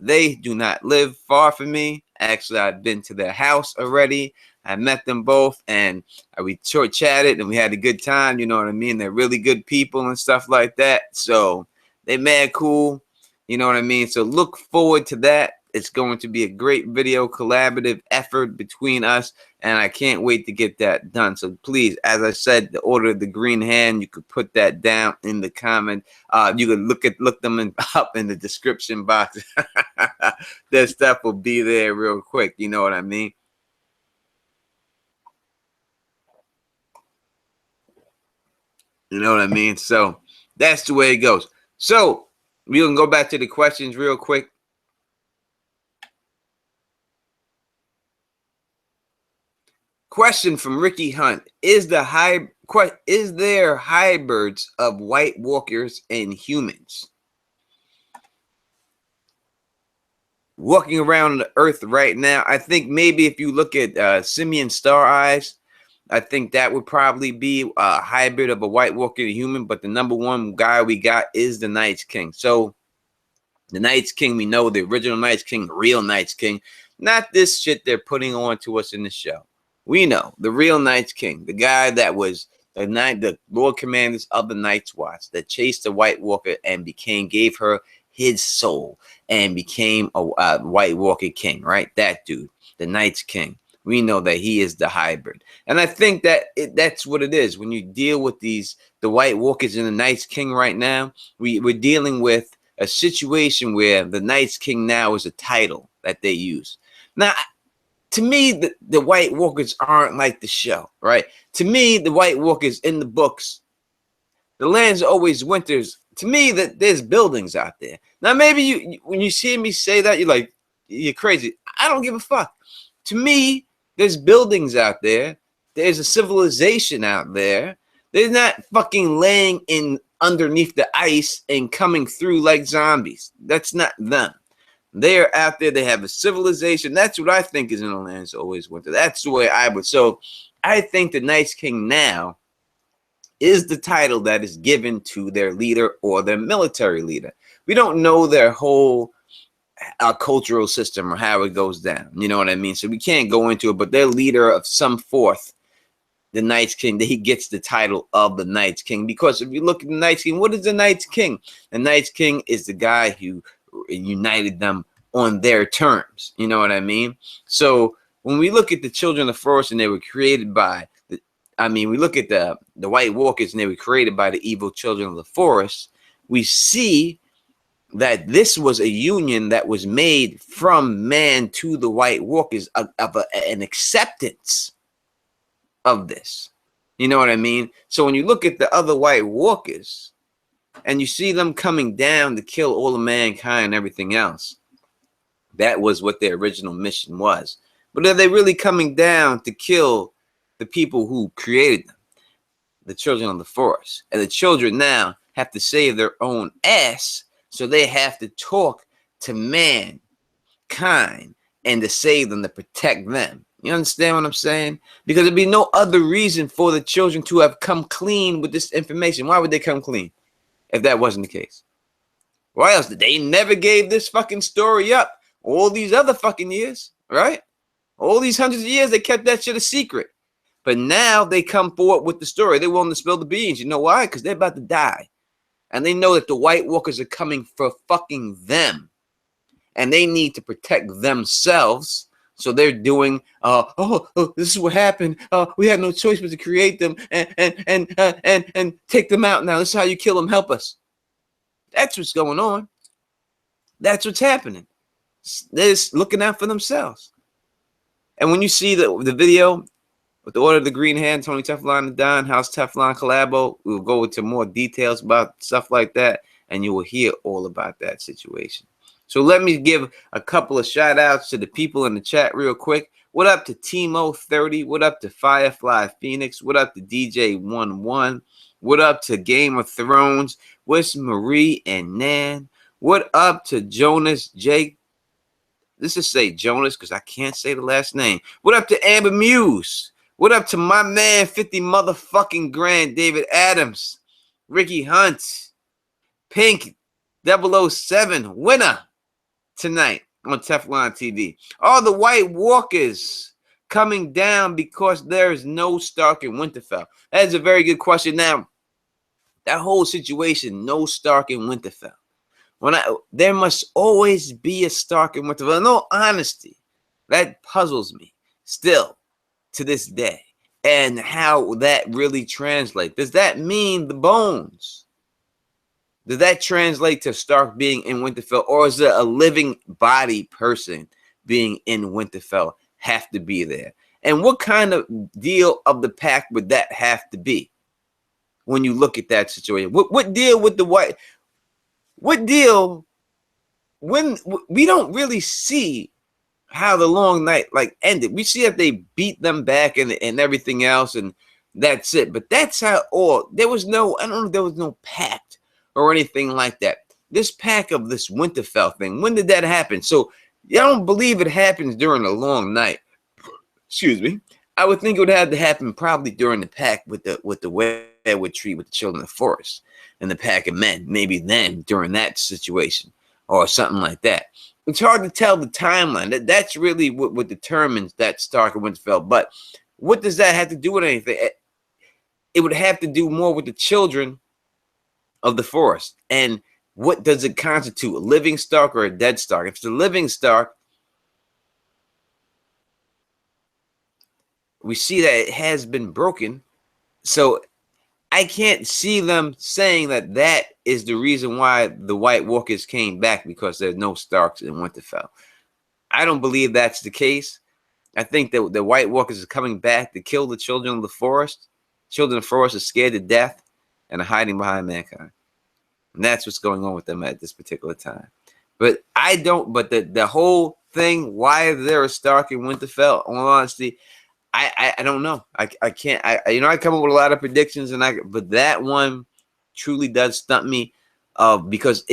they do not live far from me. Actually, I've been to their house already. I met them both, and we short chatted, and we had a good time. You know what I mean? They're really good people and stuff like that. So they mad cool. You know what I mean? So look forward to that. It's going to be a great video collaborative effort between us, and I can't wait to get that done. So please, as I said, the order of the green hand, you could put that down in the comment. You could look them up in the description box. That stuff will be there real quick. You know what I mean? You know what I mean? So that's the way it goes. So we can go back to the questions real quick. Question from Ricky Hunt: Is there hybrids of White Walkers and humans walking around the earth right now? I think maybe if you look at Simian Star Eyes, I think that would probably be a hybrid of a White Walker and a human. But the number one guy we got is the Night's King. So the Night's King, we know the original Night's King, the real Night's King, not this shit they're putting on to us in the show. We know the real Night's King, the guy that was the Lord Commanders of the Night's Watch, that chased the White Walker and gave her his soul and became a White Walker king, right? That dude, the Night's King. We know that he is the hybrid. And I think that that's what it is. When you deal with the White Walkers and the Night's King right now, we're dealing with a situation where the Night's King now is a title that they use. Now, to me, the White Walkers aren't like the show, right? To me, the White Walkers in the books, the land's always winters. To me, that there's buildings out there. Now, maybe when you see me say that, you're like, you're crazy. I don't give a fuck. To me, there's buildings out there. There's a civilization out there. They're not fucking laying in underneath the ice and coming through like zombies. That's not them. They're out there. They have a civilization. That's what I think is in the land's always winter. That's the way I would. So I think the Night's King now is the title that is given to their leader or their military leader. We don't know their whole cultural system or how it goes down. You know what I mean? So we can't go into it, but their leader of some forth, the Night's King, that he gets the title of the Night's King. Because if you look at the Night's King, what is the Night's King? The Night's King is the guy who united them on their terms. You know what I mean? So when we look at the children of the forest and they were created by we look at the White Walkers and they were created by the evil children of the forest, we see that this was a union that was made from man to the White Walkers of an acceptance of this. You know what I mean? So when you look at the other White Walkers and you see them coming down to kill all of mankind and everything else, that was what their original mission was. But are they really coming down to kill the people who created them, the children of the forest? And the children now have to save their own ass, so they have to talk to mankind and to save them, to protect them. You understand what I'm saying? Because there'd be no other reason for the children to have come clean with this information. Why would they come clean if that wasn't the case? Why else? They never gave this fucking story up all these other fucking years, right? All these hundreds of years, they kept that shit a secret. But now they come forward with the story. They're willing to spill the beans. You know why? Because they're about to die. And they know that the White Walkers are coming for fucking them. And they need to protect themselves. So they're doing, this is what happened. We had no choice but to create them and take them out now. This is how you kill them. Help us. That's what's going on. That's what's happening. They're just looking out for themselves. And when you see the video with the Order of the Green Hand, Tony Teflon and Don, House Teflon collabo, we'll go into more details about stuff like that, and you will hear all about that situation. So let me give a couple of shout outs to the people in the chat real quick. What up to Timo 30? What up to Firefly Phoenix? What up to DJ 11? What up to Game of Thrones? What's Marie and Nan? What up to Jonas Jake? Let's just say Jonas because I can't say the last name. What up to Amber Muse? What up to my man 50 motherfucking grand David Adams? Ricky Hunt? Pink 007 winner tonight on Teflon TV. All the White Walkers coming down because there is no Stark in Winterfell. That is a very good question. Now, that whole situation, no Stark in Winterfell. There must always be a Stark in Winterfell. In all honesty, that puzzles me still to this day. And how that really translates. Does that mean the bones? Does that translate to Stark being in Winterfell? Or is it a living body person being in Winterfell have to be there? And what kind of deal of the pack would that have to be when you look at that situation? What deal with the White? What deal when we don't really see how the long night like ended? We see that they beat them back and everything else, and that's it. But that's how all there was no, I don't know if there was no pact or anything like that. This pack of this Winterfell thing, when did that happen? So I don't believe it happens during a long night. Excuse me. I would think it would have to happen probably during the pack with the weirwood tree with the children of the forest and the pack of men, maybe then during that situation or something like that. It's hard to tell the timeline. That's really what determines that Stark and Winterfell. But what does that have to do with anything? It would have to do more with the children of the forest. And what does it constitute? A living Stark or a dead Stark? If it's a living Stark, we see that it has been broken. So I can't see them saying that that is the reason why the White Walkers came back, because there's no Starks in Winterfell. I don't believe that's the case. I think that the White Walkers are coming back to kill the children of the forest. Children of the forest are scared to death and are hiding behind mankind. And that's what's going on with them at this particular time. But I don't, but the whole thing, why is there a Stark in Winterfell? In all honesty, I don't know. I can't. I come up with a lot of predictions, but that one truly does stump me, because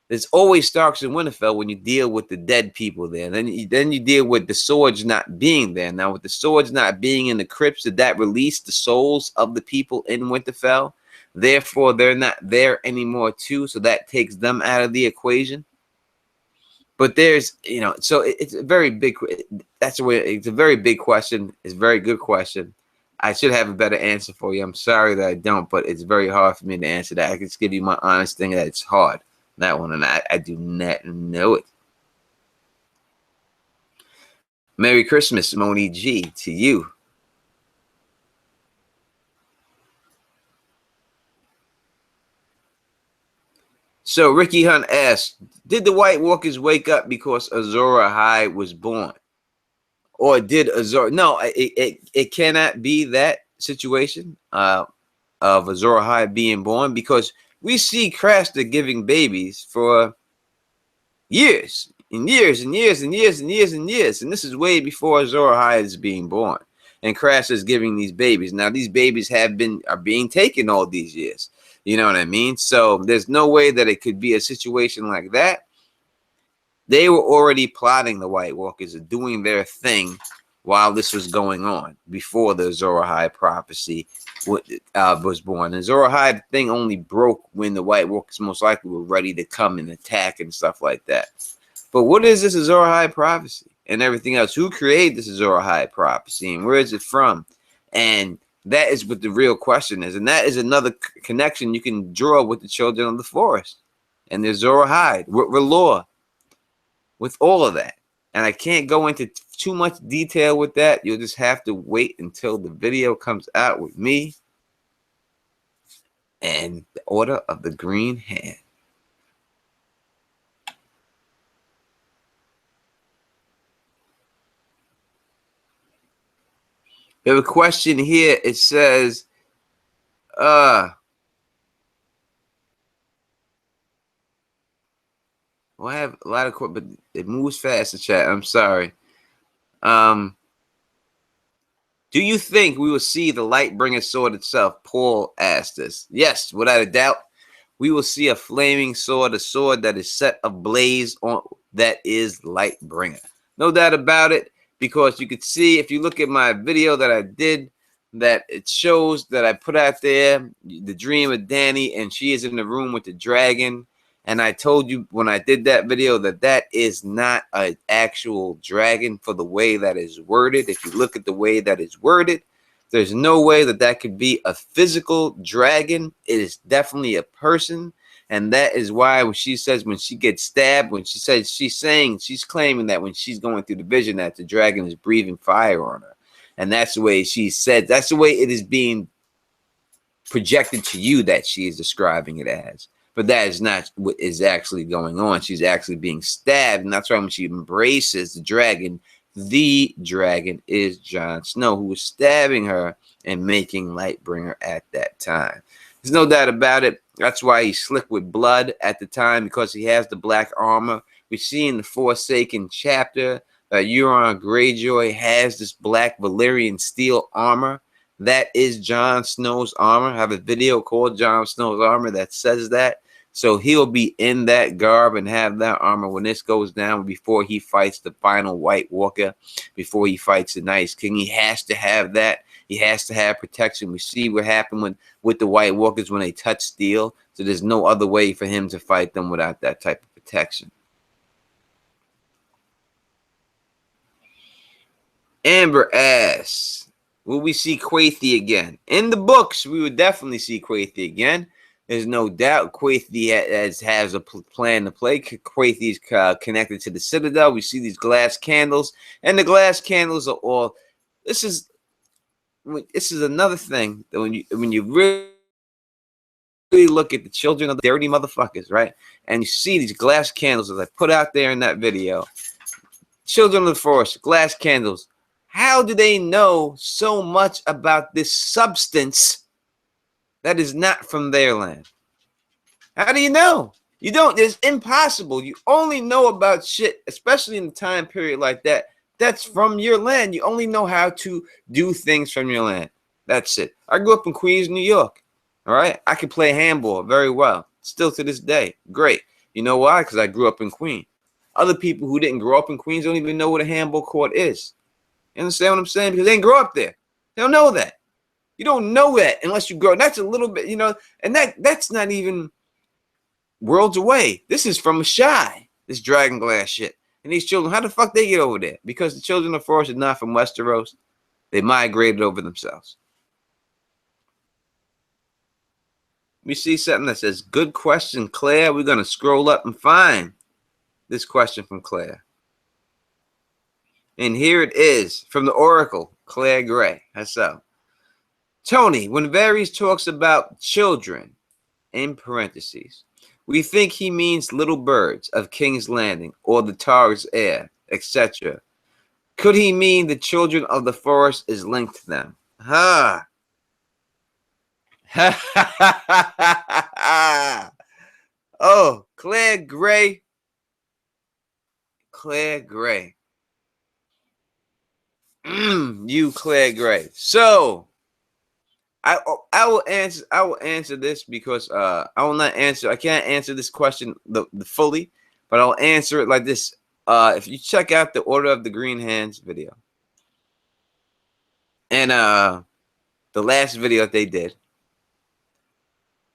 there's always Starks in Winterfell when you deal with the dead people there. Then you deal with the swords not being there. Now with the swords not being in the crypts, did that release the souls of the people in Winterfell? Therefore, they're not there anymore too. So that takes them out of the equation. But there's, so it's a very big, that's the way, it's a very big question. It's a very good question. I should have a better answer for you. I'm sorry that I don't, but it's very hard for me to answer that. I can just give you my honest thing that it's hard. That one, and I do not know it. Merry Christmas, Moni G, to you. So Ricky Hunt asked, did the White Walkers wake up because Azor Ahai was born? Or did Azor? No, it cannot be that situation of Azor Ahai being born, because we see Craster giving babies for years and years and years and years and years and years. And this is way before Azor Ahai is being born. And Craster is giving these babies. Now, these babies are being taken all these years. You know what I mean? So there's no way that it could be a situation like that. They were already plotting, the White Walkers are doing their thing while this was going on, before the Azor Ahai prophecy was born. The Azor Ahai thing only broke when the White Walkers most likely were ready to come and attack and stuff like that. But what is this Azor Ahai prophecy and everything else? Who created this Azor Ahai prophecy and where is it from? And that is what the real question is. And that is another connection you can draw with the children of the forest and the Azor Ahai, with R'hllor, with all of that. And I can't go into too much detail with that. You'll just have to wait until the video comes out with me and the Order of the Green Hand. We have a question here. It says, well, I have a lot of, but it moves fast, the chat. I'm sorry. Do you think we will see the Lightbringer sword itself? Paul asked us. Yes, without a doubt. We will see a flaming sword, a sword that is set ablaze on that is Lightbringer. No doubt about it, because you could see if you look at my video that I did, that it shows that I put out there the dream of Danny, and she is in the room with the dragon. And I told you when I did that video that that is not an actual dragon for the way that is worded. If you look at the way that is worded, there's no way that that could be a physical dragon. It is definitely a person. And that is why when she says when she gets stabbed, when she says she's claiming that when she's going through the vision that the dragon is breathing fire on her. And that's the way she said, that's the way it is being projected to you that she is describing it as. But that is not what is actually going on. She's actually being stabbed. And that's why when she embraces the dragon is Jon Snow, who was stabbing her and making Lightbringer at that time. There's no doubt about it. That's why he's slick with blood at the time, because he has the black armor. We see in the Forsaken chapter that Euron Greyjoy has this black Valyrian steel armor. That is Jon Snow's armor. I have a video called Jon Snow's armor that says that. So he'll be in that garb and have that armor when this goes down, before he fights the final White Walker, before he fights the Night's King. He has to have that. He has to have protection. We see what happened with the White Walkers when they touch steel. So there's no other way for him to fight them without that type of protection. Amber asks, will we see Quaithy again? In the books, we would definitely see Quaithy again. There's no doubt Quaithy has a plan to play. Quaithy's connected to the Citadel. We see these glass candles, and the glass candles are all. This is another thing that when you really look at the children of the dirty motherfuckers, right? And you see these glass candles that I put out there in that video. Children of the Forest, glass candles. How do they know so much about this substance that is not from their land? How do you know? You don't. It's impossible. You only know about shit, especially in a time period like that, that's from your land. You only know how to do things from your land. That's it. I grew up in Queens, New York. All right? I can play handball very well. Still to this day. Great. You know why? Because I grew up in Queens. Other people who didn't grow up in Queens don't even know what a handball court is. You understand what I'm saying? Because they didn't grow up there. They don't know that. You don't know that unless you grow. That's a little bit, you know, and that's not even worlds away. This is from Shy, this dragon glass shit. And these children, how the fuck they get over there? Because the children of the forest are not from Westeros. They migrated over themselves. We see something that says, good question, Claire. We're going to scroll up and find this question from Claire. And here it is from the Oracle, Claire Gray herself. Tony, when Varys talks about children, in parentheses, we think he means little birds of King's Landing or the Tar's heir, etc. Could he mean the children of the forest is linked to them? Ha! Oh, Claire Gray. Claire Gray. You, Claire Gray. So I will answer this because I can't answer this question the fully, but I'll answer it like this. If you check out the Order of the Green Hands video and the last video that they did,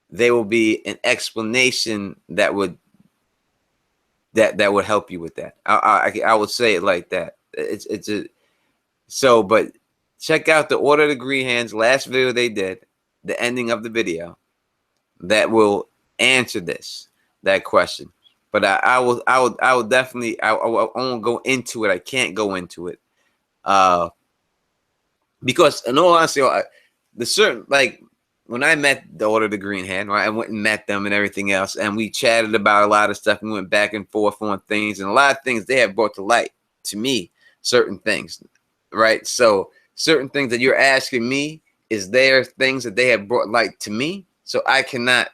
there will be an explanation that would help you with that. I would say it like that. But check out the Order of the Green Hands last video they did, the ending of the video, that will answer that question. But I will definitely I won't go into it. I can't go into it because in all honesty, when I met the Order of the Green Hand, right, I went and met them and everything else, and we chatted about a lot of stuff. We went back and forth on things, and a lot of things they have brought to light to me, certain things, right? So certain things that you're asking me, is there things that they have brought light to me? So I cannot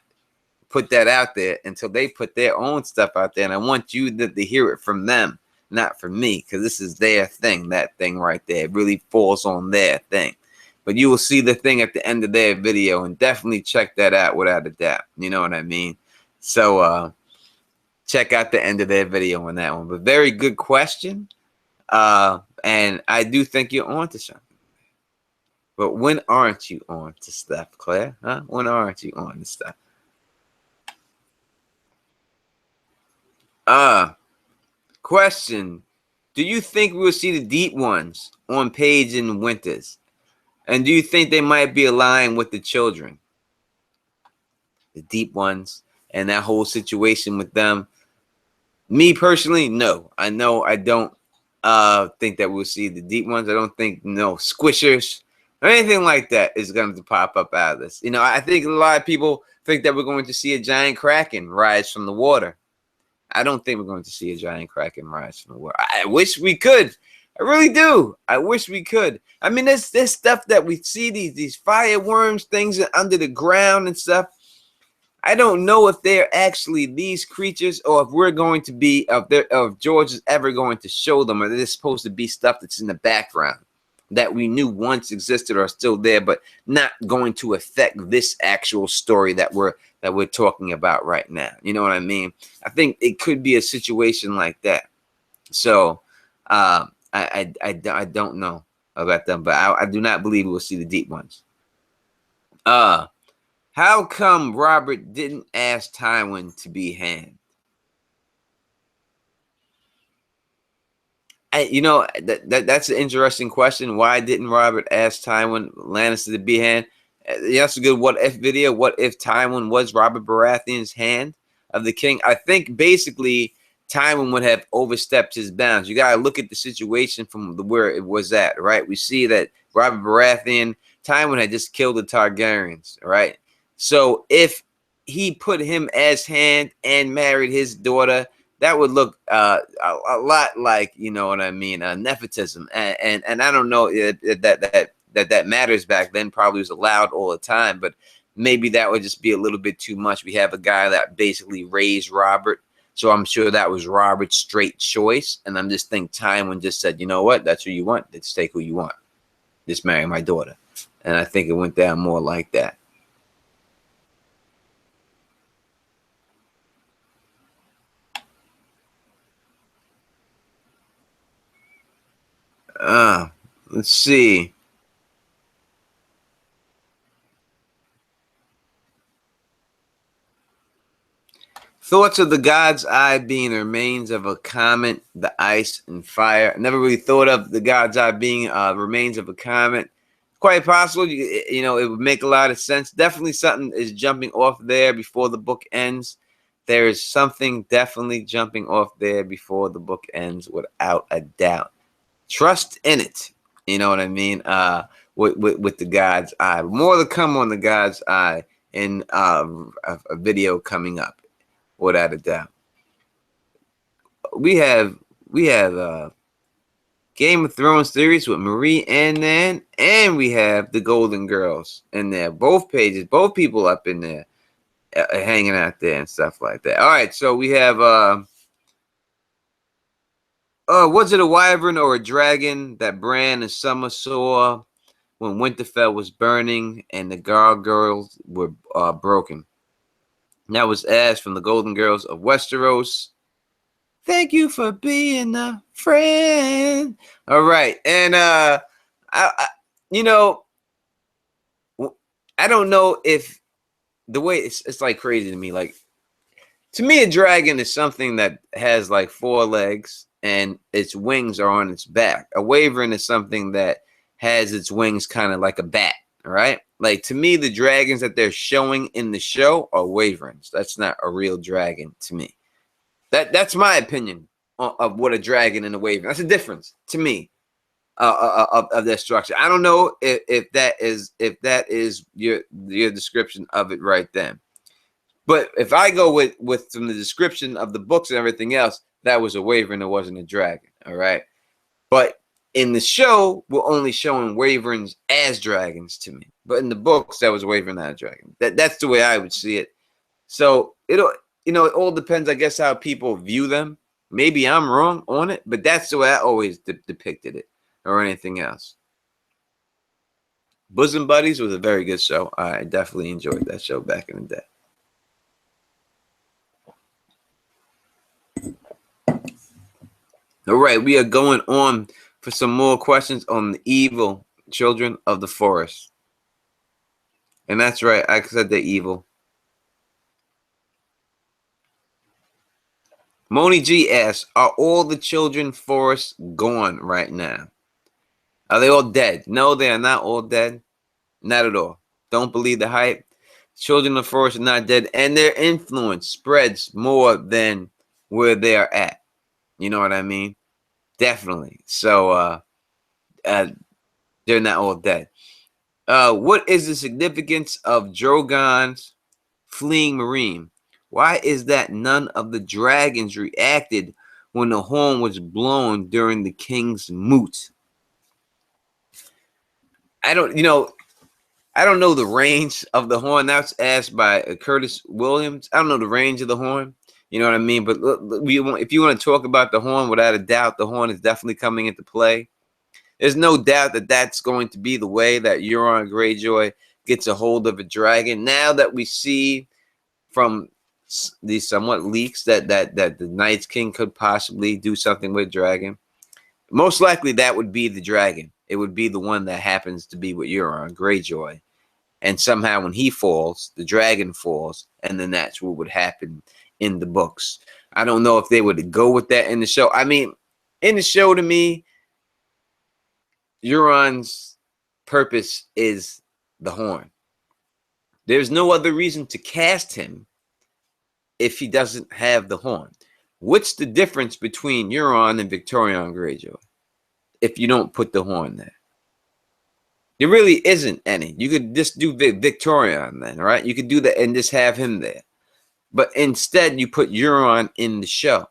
put that out there until they put their own stuff out there, and I want you to hear it from them. not for me, because this is their thing. That thing right there, it really falls on their thing. But you will see the thing at the end of their video, and definitely check that out without a doubt. You know what I mean? So check out the end of their video on that one. But very good question. And I do think you're on to something. But when aren't you on to stuff, Claire? Huh? When aren't you on to stuff? Question. Do you think we will see the deep ones on Paige and Winters? And do you think they might be aligned with the children? The deep ones and that whole situation with them? Me personally, no. I know I don't think that we'll see the deep ones. I don't think no squishers or anything like that is going to pop up out of this. You know, I think a lot of people think that we're going to see a giant kraken rise from the water. I don't think we're going to see a giant kraken rise from the water. I wish we could. I really do. I wish we could. I mean, there's stuff that we see, these fireworms, things under the ground and stuff. I don't know if they're actually these creatures, or if we're going to be, if George is ever going to show them, or they're supposed to be stuff that's in the background that we knew once existed or are still there, but not going to affect this actual story that we're talking about right now. You know what I mean? I think it could be a situation like that. So I don't know about them, but I do not believe we'll see the deep ones. How come Robert didn't ask Tywin to be hanged? You know, that's an interesting question. Why didn't Robert ask Tywin Lannister to be hanged? That's a good what if video. What if Tywin was Robert Baratheon's hand of the king? I think basically Tywin would have overstepped his bounds. You got to look at the situation from where it was at, right? We see that Robert Baratheon, Tywin had just killed the Targaryens, right? So if he put him as hand and married his daughter, that would look a lot like, you know what I mean, nepotism. And I don't know that matters back then. Probably was allowed all the time, but maybe that would just be a little bit too much. We have a guy that basically raised Robert, so I'm sure that was Robert's straight choice. And I'm just thinking Tywin just said, you know what, that's who you want. Let's take who you want. Just marry my daughter. And I think it went down more like that. Let's see. Thoughts of the God's Eye being the remains of a comet, the ice and fire. I never really thought of the God's Eye being remains of a comet. Quite possible. You know, it would make a lot of sense. Definitely something is jumping off there before the book ends. There is something definitely jumping off there before the book ends, without a doubt. Trust in it. You know what I mean? With the God's Eye. More to come on the God's Eye in a video coming up, without a doubt. We have Game of Thrones series with Marie and Nan, and we have the Golden Girls in there. Both pages, both people up in there, hanging out there and stuff like that. All right, so we have was it a wyvern or a dragon that Bran and Summer saw when Winterfell was burning and the gargoyles were broken? And that was asked from the Golden Girls of Westeros. Thank you for being a friend. All right, and I you know, I don't know if the way it's like crazy to me. Like, to me, a dragon is something that has like 4 legs and its wings are on its back. A wyvern is something that has its wings kind of like a bat, right? Like, to me, the dragons that they're showing in the show are wyverns. That's not a real dragon to me. That's my opinion of what a dragon and a wyvern. That's a difference to me of their structure. I don't know if that is your description of it right then. But if I go with from the description of the books and everything else, that was a wyvern, it wasn't a dragon. All right. But in the show, we're only showing wyverns as dragons to me. But in the books, that was a wyvern, not a dragon. That's the way I would see it. So it all depends, I guess, how people view them. Maybe I'm wrong on it, but that's the way I always depicted it, or anything else. Bosom Buddies was a very good show. I definitely enjoyed that show back in the day. All right, we are going on for some more questions on the evil children of the forest. And that's right, I said they're evil. Moni G asks, are all the children forest gone right now? Are they all dead? No, they are not all dead. Not at all. Don't believe the hype. Children of the forest are not dead, and their influence spreads more than where they are at. You know what I mean? Definitely. So they're not all dead. What is the significance of Drogon's fleeing marine? Why is that none of the dragons reacted when the horn was blown during the king's moot? I don't know the range of the horn. That's asked by Curtis Williams. I don't know the range of the horn. You know what I mean? But if you want to talk about the horn, without a doubt, the horn is definitely coming into play. There's no doubt that that's going to be the way that Euron Greyjoy gets a hold of a dragon. Now that we see from these somewhat leaks that the Night's King could possibly do something with dragon, most likely that would be the dragon. It would be the one that happens to be with Euron Greyjoy. And somehow when he falls, the dragon falls, and then that's what would happen in the books. I don't know if they would go with that in the show. I mean, in the show, to me, Euron's purpose is the horn. There's no other reason to cast him if he doesn't have the horn. What's the difference between Euron and Victorion Greyjoy if you don't put the horn there? There really isn't any. You could just do Victorion then, right? You could do that and just have him there. But instead, you put Euron in the show.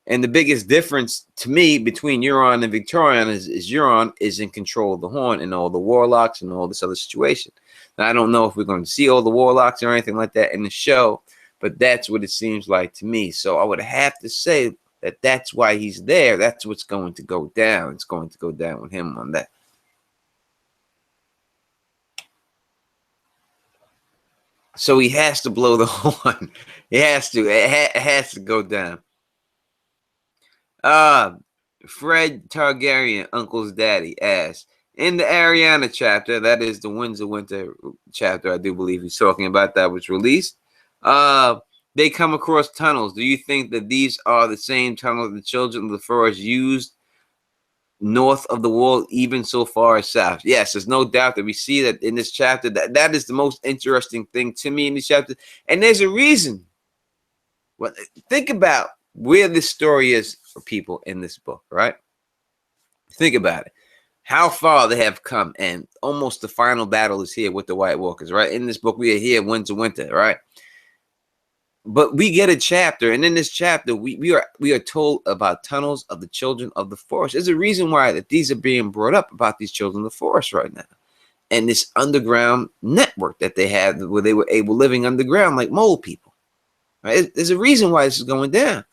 And the biggest difference to me between Euron and Victorion is Euron is in control of the horn and all the warlocks and all this other situation. Now, I don't know if we're going to see all the warlocks or anything like that in the show, but that's what it seems like to me. So I would have to say that that's why he's there. That's what's going to go down. It's going to go down with him on that. So he has to blow the horn. He has to. It has to go down. Fred Targaryen, Uncle's daddy, asks, in the Ariana chapter, that is the Winds of Winter chapter, I do believe he's talking about, that was released, they come across tunnels. Do you think that these are the same tunnels the children of the forest used north of the wall, even so far as south? Yes, there's no doubt that we see that in this chapter. That is the most interesting thing to me in this chapter. And there's a reason. Well, think about where this story is for people in this book, right? Think about it. How far they have come, and almost the final battle is here with the White Walkers, right? In this book, we are here, Winds of Winter, right? But we get a chapter, and in this chapter, we are told about tunnels of the children of the forest. There's a reason why that these are being brought up about these children of the forest right now, and this underground network that they had, where they were living underground like mole people. Right? There's a reason why this is going down,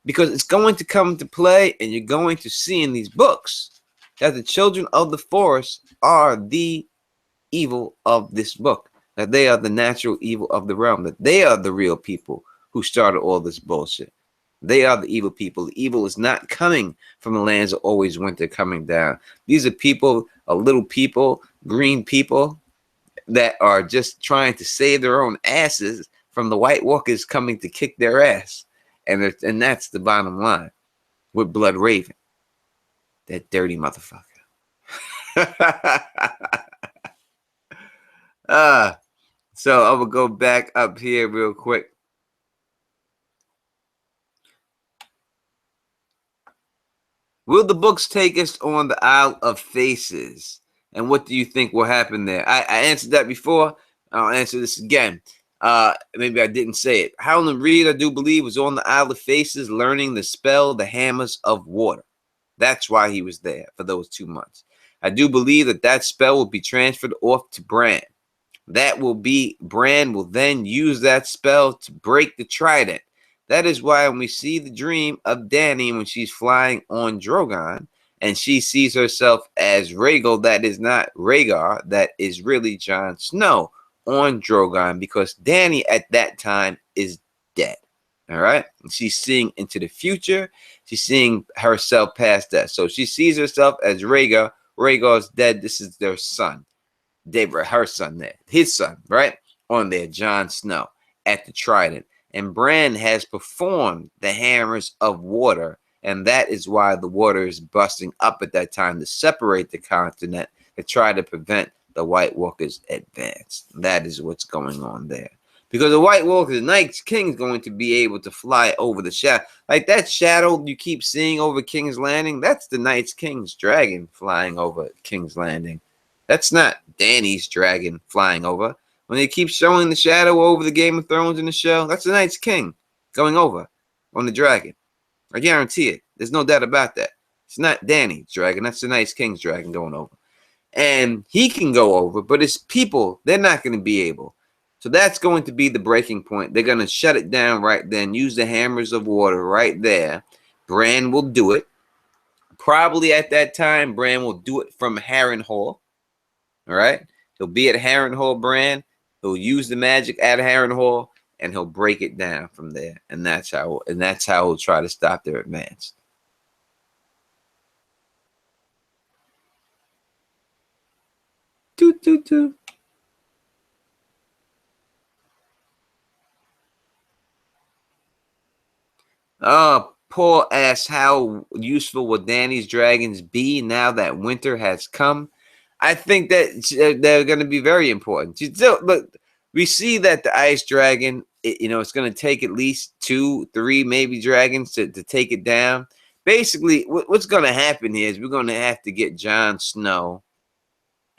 because it's going to come into play, and you're going to see in these books that the children of the forest are the evil of this book. That they are the natural evil of the realm, that they are the real people who started all this bullshit. They are the evil people. The evil is not coming from the lands of always winter coming down. These are people, little people, green people that are just trying to save their own asses from the White Walkers coming to kick their ass. And that's the bottom line with Blood Raven, that dirty motherfucker. So I will go back up here real quick. Will the books take us on the Isle of Faces? And what do you think will happen there? I answered that before. I'll answer this again. Maybe I didn't say it. Howland Reed, I do believe, was on the Isle of Faces learning the spell, the Hammers of Water. That's why he was there for those 2 months. I do believe that spell will be transferred off to Bran. Bran will then use that spell to break the trident, That is why when we see the dream of Dany when she's flying on Drogon and she sees herself as Rhaegal, that is not Rhaegar, that is really Jon Snow on Drogon, because Dany at that time is dead. All right. And she's seeing into the future. She's seeing herself past that. So she sees herself as Rhaegar. Rhaegar's dead. This is their son. David, her son there, his son, right? On there, Jon Snow at the Trident. And Bran has performed the hammers of water. And that is why the water is busting up at that time to separate the continent, to try to prevent the White Walkers' advance. That is what's going on there. Because the White Walkers, the Night King, is going to be able to fly over the shadow. Like that shadow you keep seeing over King's Landing, that's the Night King's dragon flying over King's Landing. That's not Dany's dragon flying over. When they keep showing the shadow over the Game of Thrones in the show, that's the Night King going over on the dragon. I guarantee it. There's no doubt about that. It's not Dany's dragon. That's the Night King's dragon going over. And he can go over, but his people, they're not going to be able. So that's going to be the breaking point. They're going to shut it down right then, use the hammers of water right there. Bran will do it. Probably at that time, Bran will do it from Harrenhal. All right? He'll be at Harrenhal, Bran. He'll use the magic at Harrenhal, and he'll break it down from there. And that's how he'll try to stop their advance. Toot, toot, toot. Paul asks, how useful will Dany's dragons be now that winter has come? I think that they're going to be very important. Look, we see that the ice dragon, it's going to take at least 2, 3 maybe dragons to take it down. Basically, what's going to happen here is we're going to have to get Jon Snow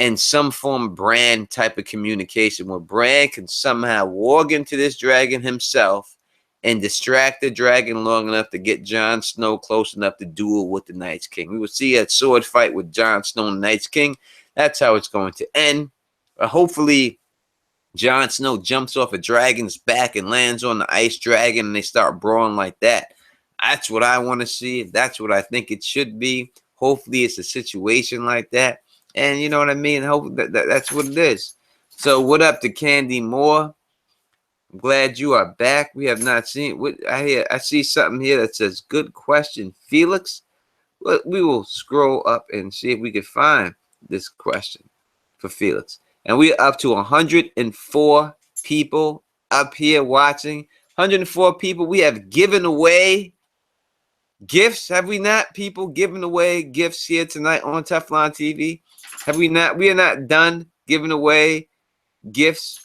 and some form of Bran type of communication where Bran can somehow walk into this dragon himself and distract the dragon long enough to get Jon Snow close enough to duel with the Night King. We will see a sword fight with Jon Snow and the Night King. That's how it's going to end. Hopefully, Jon Snow jumps off a dragon's back and lands on the ice dragon and they start brawling like that. That's what I want to see. That's what I think it should be. Hopefully, it's a situation like that. And you know what I mean? Hope that's what it is. So what up to Candy Moore? I'm glad you are back. We have not seen what I see something here that says good question, Felix. Well, we will scroll up and see if we can find this question for Felix. And we're up to 104 people up here watching. 104 people. We have given away gifts, have we not? People giving away gifts here tonight on Teflon TV. Have we not? We are not done giving away gifts.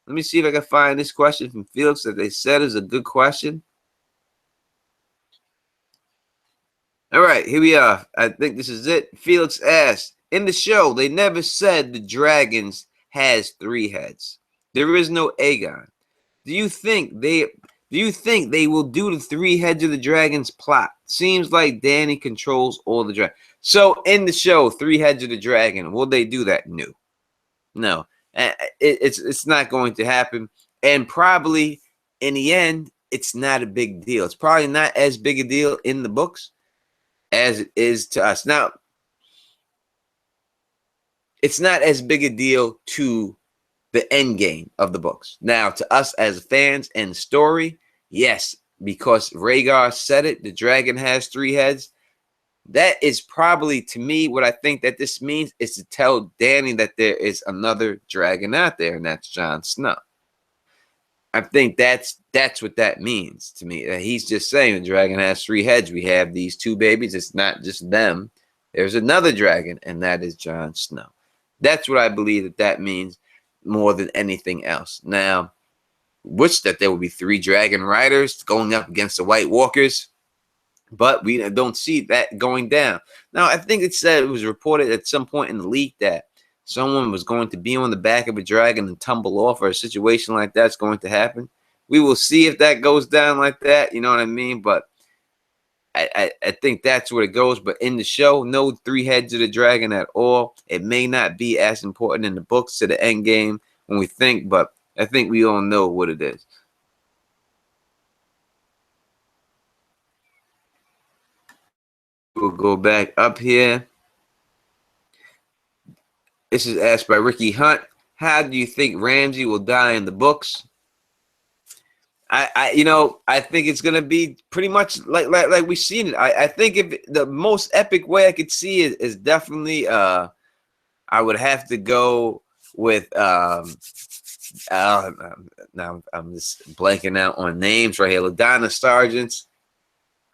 Let me see if I can find this question from Felix that they said is a good question. All right, here we are. I think this is it. Felix asked, in the show, they never said the dragons has 3 heads. There is no Aegon. Do you think they will do the 3 heads of the dragons plot? Seems like Dany controls all the dragons. So in the show, 3 heads of the dragon, will they do that? No. It's not going to happen. And probably in the end, it's not a big deal. It's probably not as big a deal in the books as it is to us. Now, it's not as big a deal to the end game of the books. Now, to us as fans and story, yes, because Rhaegar said it, the dragon has 3 heads. That is probably, to me, what I think that this means is to tell Dany that there is another dragon out there, and that's Jon Snow. I think that's what that means to me. He's just saying the dragon has 3 heads. We have these 2 babies. It's not just them. There's another dragon, and that is Jon Snow. That's what I believe that means more than anything else. Now, wish that there would be 3 dragon riders going up against the White Walkers. But we don't see that going down. Now, I think it was reported at some point in the leak that someone was going to be on the back of a dragon and tumble off, or a situation like that's going to happen. We will see if that goes down like that. You know what I mean? But I think that's where it goes. But in the show, no 3 heads of the dragon at all. It may not be as important in the books to the end game when we think, but I think we all know what it is. We'll go back up here. This is asked by Ricky Hunt. How do you think Ramsey will die in the books? I think it's gonna be pretty much like we've seen it. I think if the most epic way I could see it is definitely I would have to go with now I'm just blanking out on names right here. LaDonna Sargent's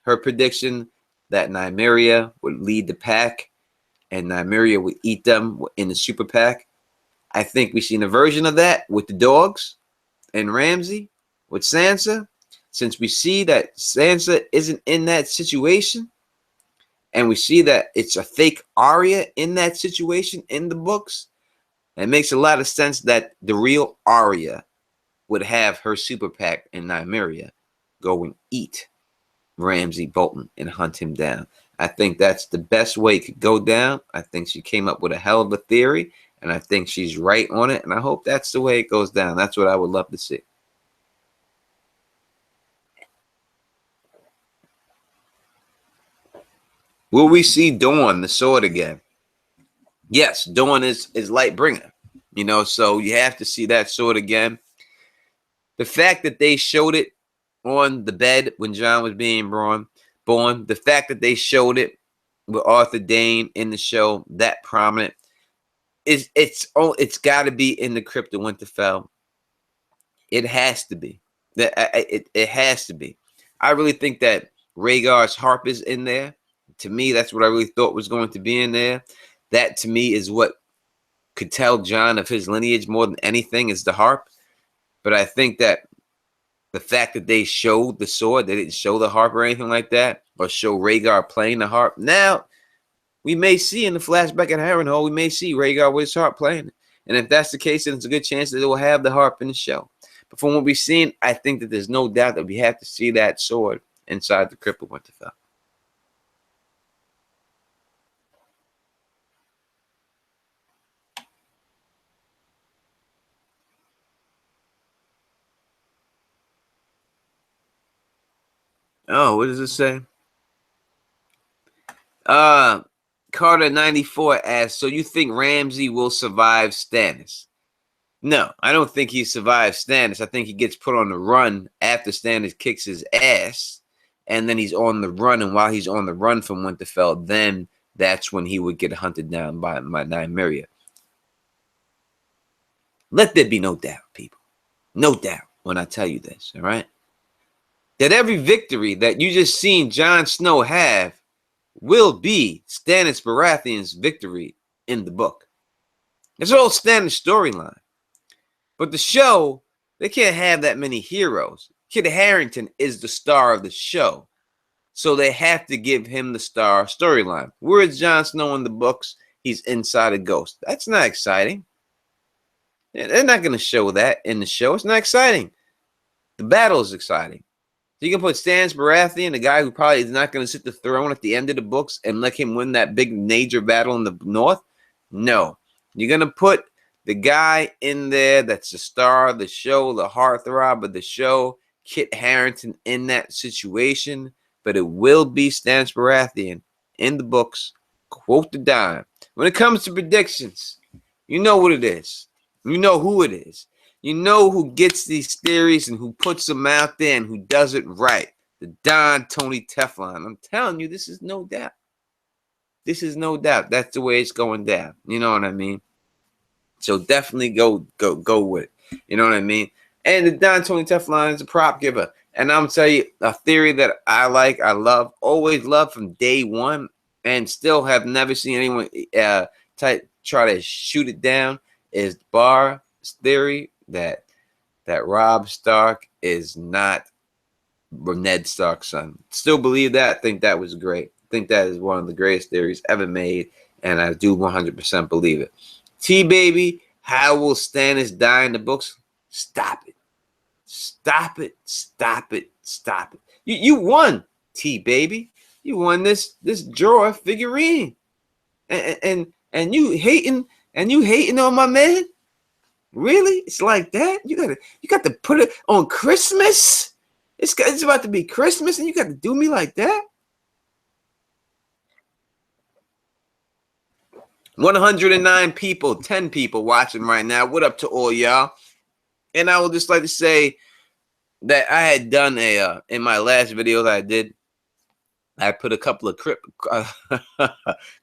her prediction that Nymeria would lead the pack and Nymeria would eat them in the super pack. I think we've seen a version of that with the dogs and Ramsey with Sansa. Since we see that Sansa isn't in that situation, and we see that it's a fake Arya in that situation in the books, it makes a lot of sense that the real Arya would have her super pack and Nymeria go and eat Ramsay Bolton and hunt him down. I think that's the best way it could go down. I think she came up with a hell of a theory, and I think she's right on it, and I hope that's the way it goes down. That's what I would love to see. Will we see Dawn, the sword, again? Yes, Dawn is Lightbringer. So you have to see that sword again. The fact that they showed it on the bed when Jon was being born, the fact that they showed it with Arthur Dayne in the show that prominent, it's got to be in the Crypt of Winterfell. It has to be. It has to be. I really think that Rhaegar's harp is in there. To me, that's what I really thought was going to be in there. That, to me, is what could tell Jon of his lineage more than anything is the harp. But I think that the fact that they showed the sword, they didn't show the harp or anything like that, or show Rhaegar playing the harp. Now, we may see in the flashback at Harrenhal, we may see Rhaegar with his harp playing it. And if that's the case, then it's a good chance that it will have the harp in the show. But from what we've seen, I think that there's no doubt that we have to see that sword inside the Crypt of Winterfell. Oh, what does it say? Carter 94 asks, so you think Ramsay will survive Stannis? No, I don't think he survives Stannis. I think he gets put on the run after Stannis kicks his ass, and then he's on the run, and while he's on the run from Winterfell, then that's when he would get hunted down by Nymeria. Let there be no doubt, people. No doubt when I tell you this, all right? That every victory that you just seen Jon Snow have will be Stannis Baratheon's victory in the book. It's all Stannis' storyline. But the show, they can't have that many heroes. Kit Harington is the star of the show. So they have to give him the star storyline. Where is Jon Snow in the books? He's inside a ghost. That's not exciting. They're not going to show that in the show. It's not exciting. The battle is exciting. So you can put Stannis Baratheon, the guy who probably is not going to sit the throne at the end of the books, and let him win that big major battle in the north? No. You're going to put the guy in there that's the star of the show, the heartthrob of the show, Kit Harington, in that situation. But it will be Stannis Baratheon in the books. Quote the dime. When it comes to predictions, you know what it is. You know who it is. You know who gets these theories and who puts them out there and who does it right. The Don Tony Teflon. I'm telling you, this is no doubt. This is no doubt. That's the way it's going down. You know what I mean? So definitely go with it. You know what I mean? And the Don Tony Teflon is a prop giver. And I'm going to tell you a theory that I like, I love, always loved from day one, and still have never seen anyone try to shoot it down, is Barr's theory that Robb Stark is not Ned Stark's son. Still believe that. I think that was great. I think that is one of the greatest theories ever made, and I do 100% believe it. T-Baby, how will Stannis die in the books? Stop it. Stop it. Stop it. Stop it. You won, T-Baby. You won this drawer figurine. And you hating on my man? Really? It's like that? You got to put it on Christmas? It's about to be Christmas and you got to do me like that? 109 people, 10 people watching right now. What up to all y'all? And I would just like to say that I had done in my last video that I did, I put a couple of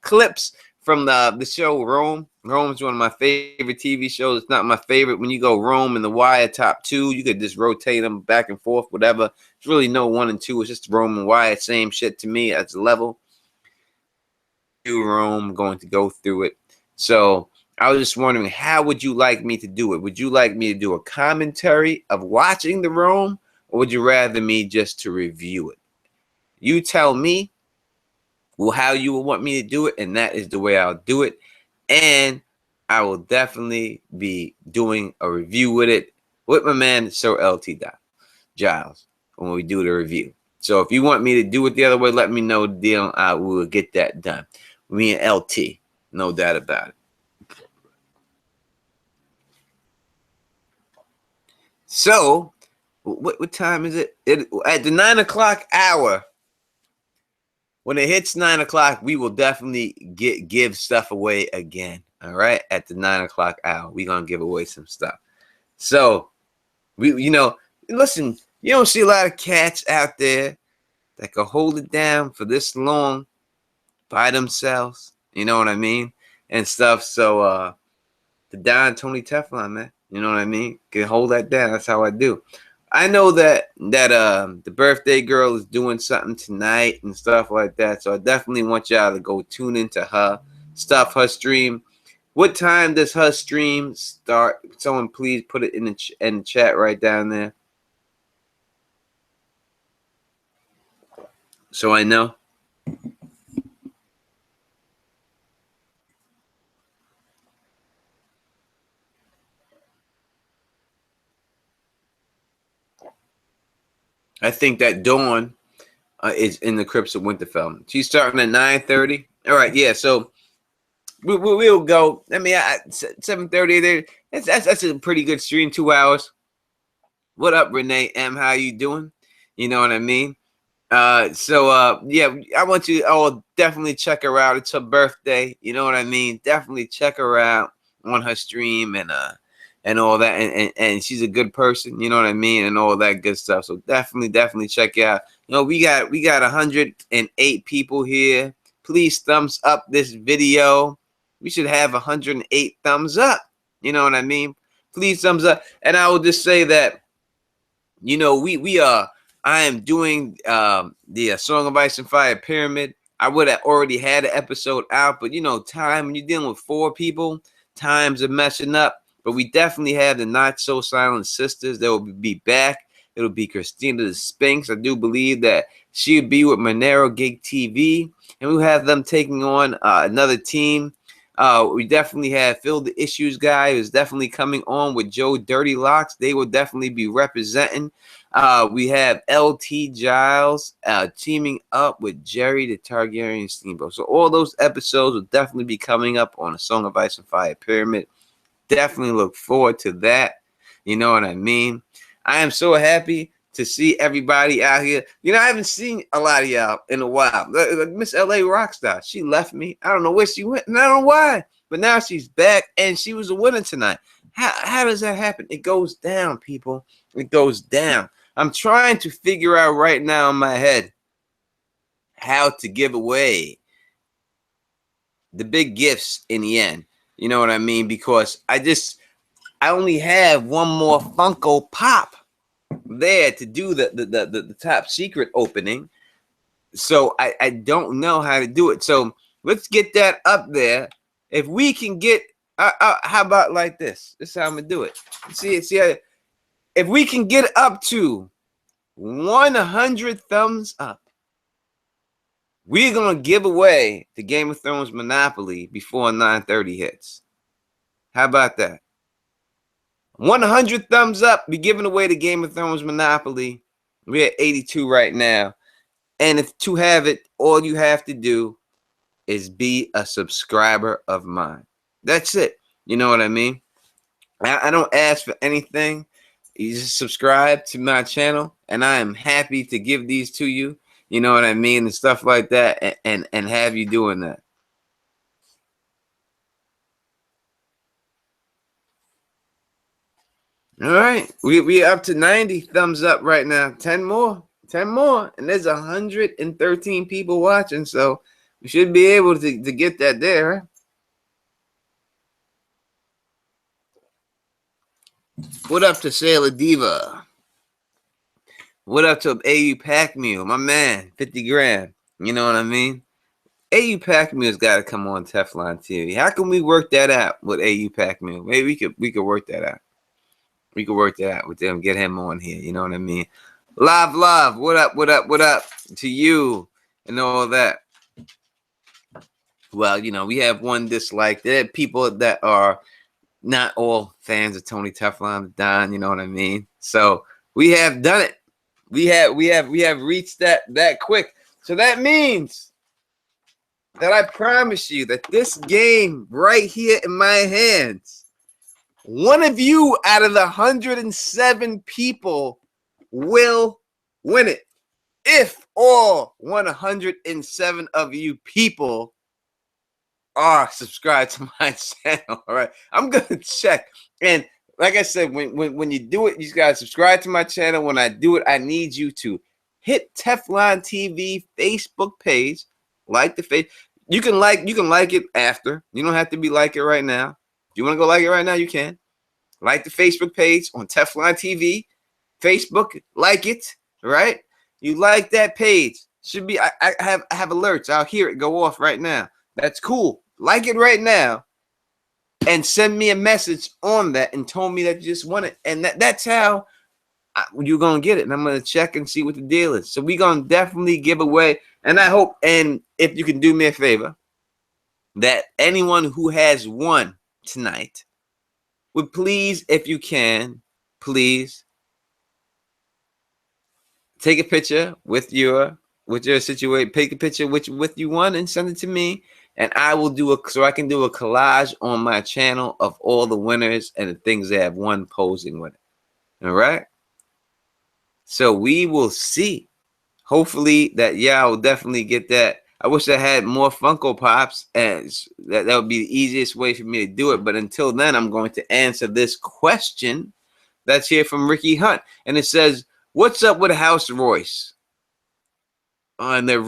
clips from the show Rome. Rome's one of my favorite TV shows. It's not my favorite. When you go Rome and The Wire top two, you could just rotate them back and forth, whatever. It's really no 1 and 2. It's just Rome and Wire. Same shit to me as a level. Rome, going to go through it. So I was just wondering, how would you like me to do it? Would you like me to do a commentary of watching the Rome, or would you rather me just to review it? You tell me how you would want me to do it, and that is the way I'll do it. And I will definitely be doing a review with it with my man Sir LT Giles when we do the review. So if you want me to do it the other way, let me know the deal. I will get that done. Me and LT, no doubt about it. So, what time is it? At the 9 o'clock hour, when it hits 9 o'clock, we will definitely give stuff away again. All right, at the 9 o'clock hour, we're gonna give away some stuff. So, listen, you don't see a lot of cats out there that can hold it down for this long by themselves. You know what I mean? And stuff. So the Don Tony Teflon, man. You know what I mean? Can hold that down. That's how I do. I know that the birthday girl is doing something tonight and stuff like that. So I definitely want y'all to go tune into her stuff, her stream. What time does her stream start? Someone please put it in the chat right down there, so I know. I think that Dawn is in the Crypts of Winterfell. She's starting at 9:30. All right, yeah. So we'll go. I mean, 7:30 there. That's a pretty good stream. 2 hours. What up, Renee M? How you doing? You know what I mean? Yeah, I want you all definitely check her out. It's her birthday. You know what I mean? Definitely check her out on her stream and all that. And she's a good person. You know what I mean? And all that good stuff. So definitely check out. You know, we got 108 people here. Please thumbs up this video. We should have 108 thumbs up. You know what I mean? Please thumbs up. And I will just say that, you know, I am doing the Song of Ice and Fire Pyramid. I would have already had an episode out, but you know, time when you're dealing with 4 people, times are messing up. But we definitely have the Not So Silent Sisters. They will be back. It'll be Christina the Sphinx. I do believe that she'll be with Monero Gig TV, and we'll have them taking on another team. We definitely have Phil the Issues guy, who's definitely coming on with Joe Dirty Locks. They will definitely be representing. We have LT Giles teaming up with Jerry the Targaryen Steamboat. So all those episodes will definitely be coming up on a Song of Ice and Fire Pyramid. Definitely look forward to that. You know what I mean? I am so happy to see everybody out here. You know, I haven't seen a lot of y'all in a while. Miss LA Rockstar, she left me. I don't know where she went, and I don't know why. But now she's back, and she was a winner tonight. How does that happen? It goes down, people. It goes down. I'm trying to figure out right now in my head how to give away the big gifts in the end. You know what I mean? Because I only have one more Funko Pop there to do the top secret opening. So I don't know how to do it. So let's get that up there. If we can get, how about like this? This is how I'm gonna do it. See, if we can get up to 100 thumbs up, we're gonna give away the Game of Thrones Monopoly before 9:30 hits. How about that? 100 thumbs up. We're giving away the Game of Thrones Monopoly. We're at 82 right now. And if to have it, all you have to do is be a subscriber of mine. That's it. You know what I mean? I don't ask for anything. You just subscribe to my channel, and I am happy to give these to you. You know what I mean? And stuff like that, and have you doing that. All right, we up to 90 thumbs up right now. 10 more, 10 more, and there's 113 people watching, so we should be able to get that there. What up to Sailor Diva? What up to AU Pack Mule, my man, 50 grand. You know what I mean? AU Pack Mule's got to come on Teflon TV. How can we work that out with AU Pack Mule? Maybe we could work that out. We could work that out with them. Get him on here. You know what I mean? Love. What up? What up? What up to you and all that? Well, you know, we have one dislike. There are people that are not all fans of Tony Teflon Don. You know what I mean? So we have done it. We have reached that quick. So that means that I promise you that this game right here in my hands, one of you out of the 107 people will win it. If all 107 of you people are subscribed to my channel, all right, I'm gonna check. And like I said, when you do it, you just gotta subscribe to my channel. When I do it, I need you to hit Teflon TV Facebook page, like the face. You can like it after. You don't have to be like it right now. If you want to go like it right now, you can. Like the Facebook page on Teflon TV, Facebook. Like it, right? You like that page. Should be. I have alerts. I'll hear it go off right now. That's cool. Like it right now. And send me a message on that and told me that you just won it. And that's how you're going to get it. And I'm going to check and see what the deal is. So we're going to definitely give away. And I hope, and if you can do me a favor, that anyone who has won tonight would please, if you can, please take a picture with your situation. Take a picture with you won and send it to me. And I will so I can do a collage on my channel of all the winners and the things they have won posing with it. All right. So we will see. Hopefully that y'all will definitely get that. I wish I had more Funko Pops, and that would be the easiest way for me to do it. But until then, I'm going to answer this question that's here from Ricky Hunt. And it says, what's up with House Royce? On the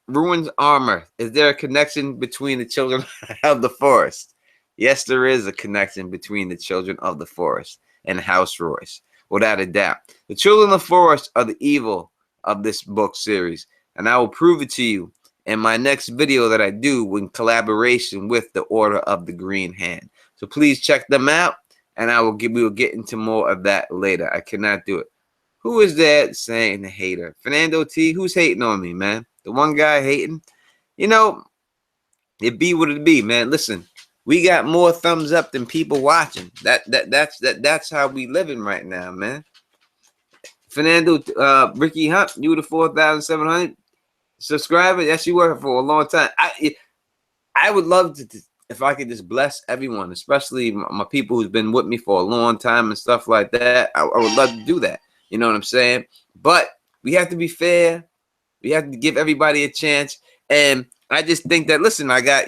ruins armor, is there a connection between the children of the forest? Yes, there is a connection between the children of the forest and House Royce, without a doubt. The children of the forest are the evil of this book series, and I will prove it to you in my next video that I do in collaboration with the Order of the Green Hand. So please check them out, and we will get into more of that later. I cannot do it. Who is that saying the hater? Fernando T. Who's hating on me, man? The one guy hating? You know, it be what it be, man. Listen, we got more thumbs up than people watching. That's how we living right now, man. Fernando, Ricky Hunt, you the 4,700 subscriber. Yes, you were for a long time. I would love to if I could just bless everyone, especially my people who's been with me for a long time and stuff like that. I would love to do that. You know what I'm saying? But we have to be fair. We have to give everybody a chance. And I just think that, listen, I got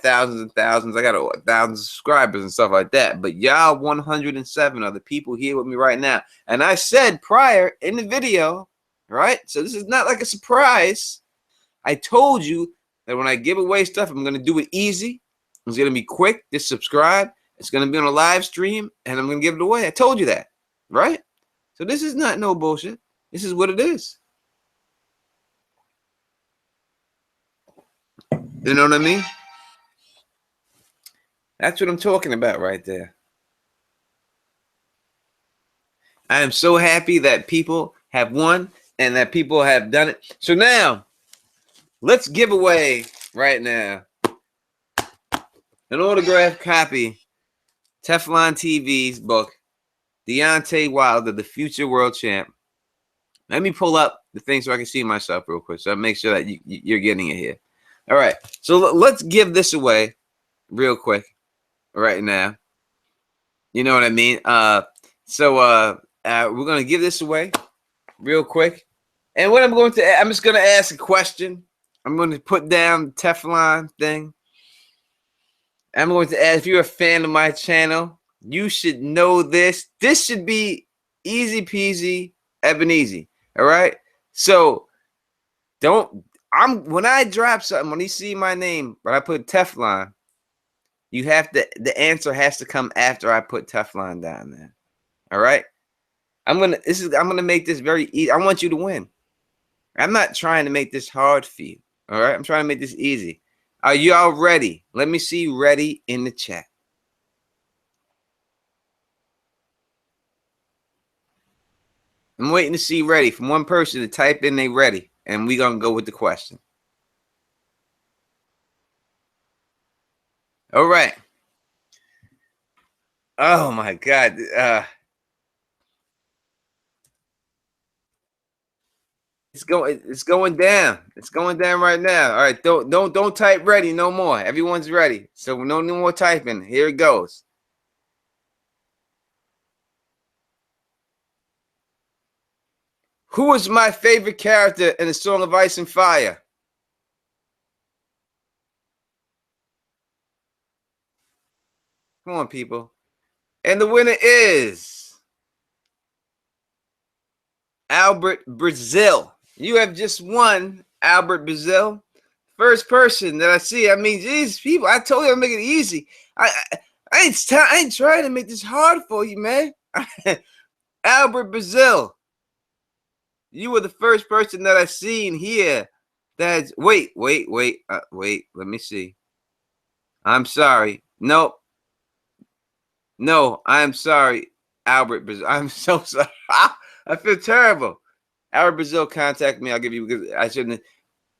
thousands and thousands. I got 1,000 subscribers and stuff like that. But y'all 107 are the people here with me right now. And I said prior in the video, right? So this is not like a surprise. I told you that when I give away stuff, I'm going to do it easy. It's going to be quick. Just subscribe. It's going to be on a live stream, and I'm going to give it away. I told you that, right? So this is not no bullshit. This is what it is. You know what I mean? That's what I'm talking about right there. I am so happy that people have won and that people have done it. So now, let's give away right now an autographed copy, Teflon TV's book, Deontay Wilder, the future world champ. Let me pull up the thing so I can see myself real quick, so I make sure that you're getting it here. All right, so let's give this away real quick right now. You know what I mean? We're gonna give this away real quick, and what I'm just gonna ask a question. I'm going to put down the Teflon thing. I'm going to ask if you're a fan of my channel. You should know this. This should be easy peasy, Ebenezy. All right. So don't. When I drop something, when you see my name, but I put Teflon, you have to. The answer has to come after I put Teflon down there. All right. I'm gonna make this very easy. I want you to win. I'm not trying to make this hard for you. All right. I'm trying to make this easy. Are you all ready? Let me see ready in the chat. I'm waiting to see ready from one person to type in they ready, and we're gonna go with the question. All right. Oh my God. It's going down. It's going down right now. All right. Don't type ready no more. Everyone's ready. So no more typing. Here it goes. Who was my favorite character in the Song of Ice and Fire? Come on, people. And the winner is Albert Brazil. You have just won, Albert Brazil. First person that I see. I mean, these people. I told you I'd make it easy. I ain't trying to make this hard for you, man. Albert Brazil. You were the first person that I seen here. That's wait. Let me see. I'm sorry. Nope. No, I'm sorry, Albert Brazil. I'm so sorry. I feel terrible. Albert Brazil, contact me. I'll give you because I shouldn't.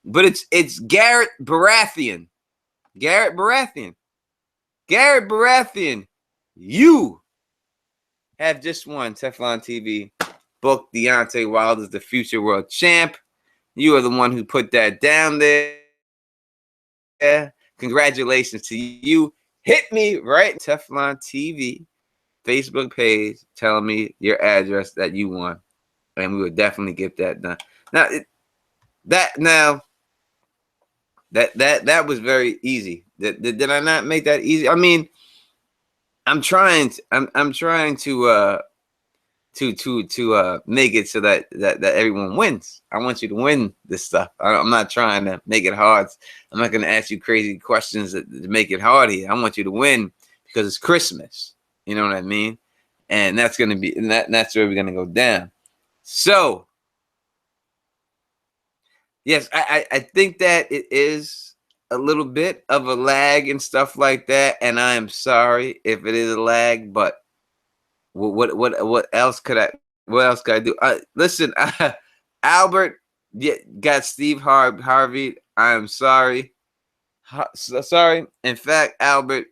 But it's Garrett Baratheon. Garrett Baratheon. Garrett Baratheon. You have just won Teflon TV book. Deontay Wilder's the future world champ. You are the one who put that down there. Congratulations to you. Hit me right, Teflon TV Facebook page telling me your address that you won, and we would definitely get that done. Now, that was very easy. Did I not make that easy? I mean, I'm trying to make it so that everyone wins. I want you to win this stuff. I'm not trying to make it hard. I'm not going to ask you crazy questions to make it hard here. I want you to win because it's Christmas. You know what I mean? And that's going to be, and that's where we're going to go down. So, yes, I think that it is a little bit of a lag and stuff like that. And I am sorry if it is a lag, but what else could I do? Listen, Albert got Steve Harvey. I am sorry. Sorry. In fact, Albert,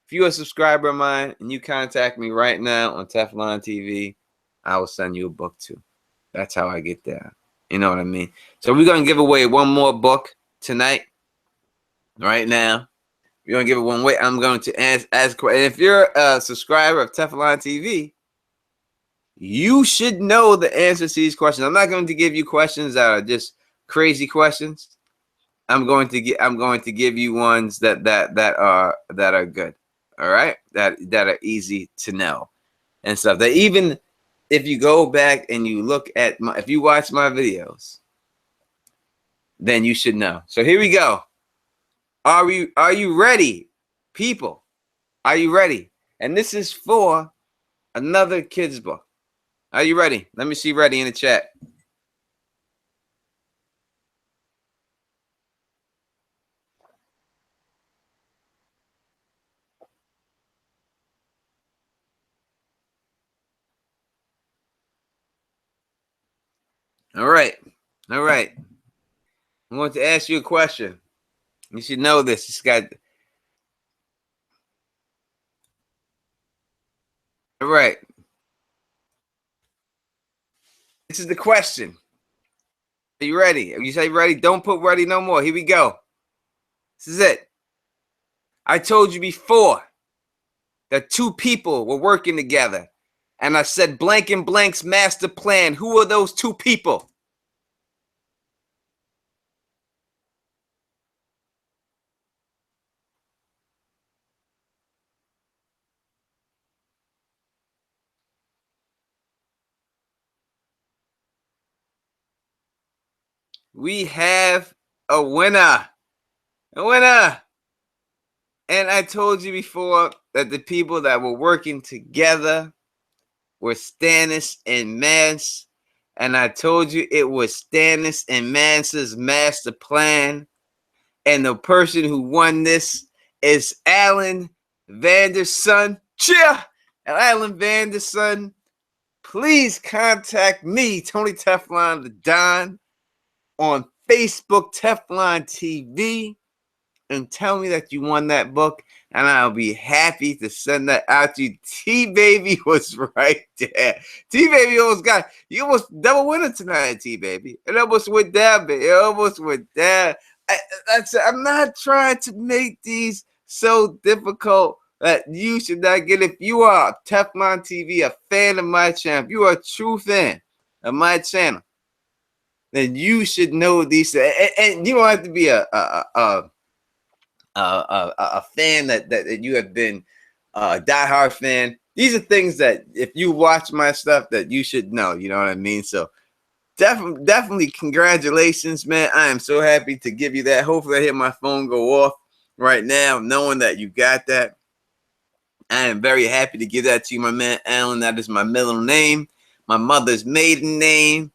if you're a subscriber of mine and you contact me right now on Teflon TV, I will send you a book too. That's how I get there. You know what I mean? So we're gonna give away one more book tonight. Right now, we're gonna give it one away. I'm going to ask. And if you're a subscriber of Teflon TV, you should know the answers to these questions. I'm not going to give you questions that are just crazy questions. I'm going to give you ones that are good. All right, that are easy to know and stuff. That even if you go back and you look at if you watch my videos, then you should know. So here we go. Are you ready, people? Are you ready? And this is for another kids book. Are you ready? Let me see ready in the chat. All right. All right. I want to ask you a question. You should know this. It's got. All right. This is the question. Are you ready? You say ready? Don't put ready no more. Here we go. This is it. I told you before that two people were working together. And I said blank and blank's master plan. Who are those two people? we have a winner. A winner. And I told you before that the people that were working together were Stannis and Mance. And I told you it was Stannis and Mance's master plan. And the person who won this is Alan Vanderson. Cheer! Alan Vanderson, please contact me, Tony Teflon the Don, on Facebook Teflon TV, and tell me that you won that book, and I'll be happy to send that out to you. T-Baby was right there. T-Baby you almost double winner tonight, T-Baby. It almost went down, baby. It almost went down. I'm not trying to make these so difficult that you should not get. If you are Teflon TV, a fan of my channel, if you are a true fan of my channel, then you should know these. And you don't have to be a fan that you have been a diehard fan. These are things that if you watch my stuff that you should know. You know what I mean? So definitely congratulations, man. I am so happy to give you that. Hopefully I hear my phone go off right now, knowing that you got that. I am very happy to give that to you, my man Alan. That is my middle name, my mother's maiden name,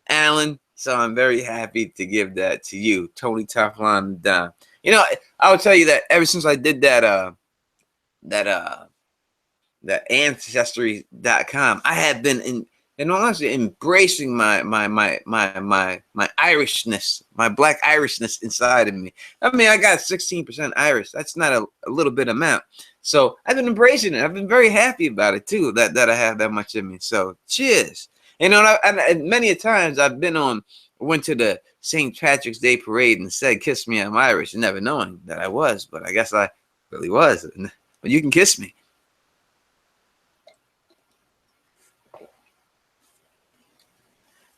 Alan. So I'm very happy to give that to you, Tony Teflon Don. You know, I will tell you that ever since I did that ancestry.com, I have been honestly embracing my Irishness, my black Irishness inside of me. I mean, I got 16% Irish. That's not a little bit amount. So I've been embracing it. I've been very happy about it too, that I have that much in me. So cheers. You know, and many a times I've went to the St. Patrick's Day parade and said, "Kiss me, I'm Irish," never knowing that I was, but I guess I really was. But you can kiss me.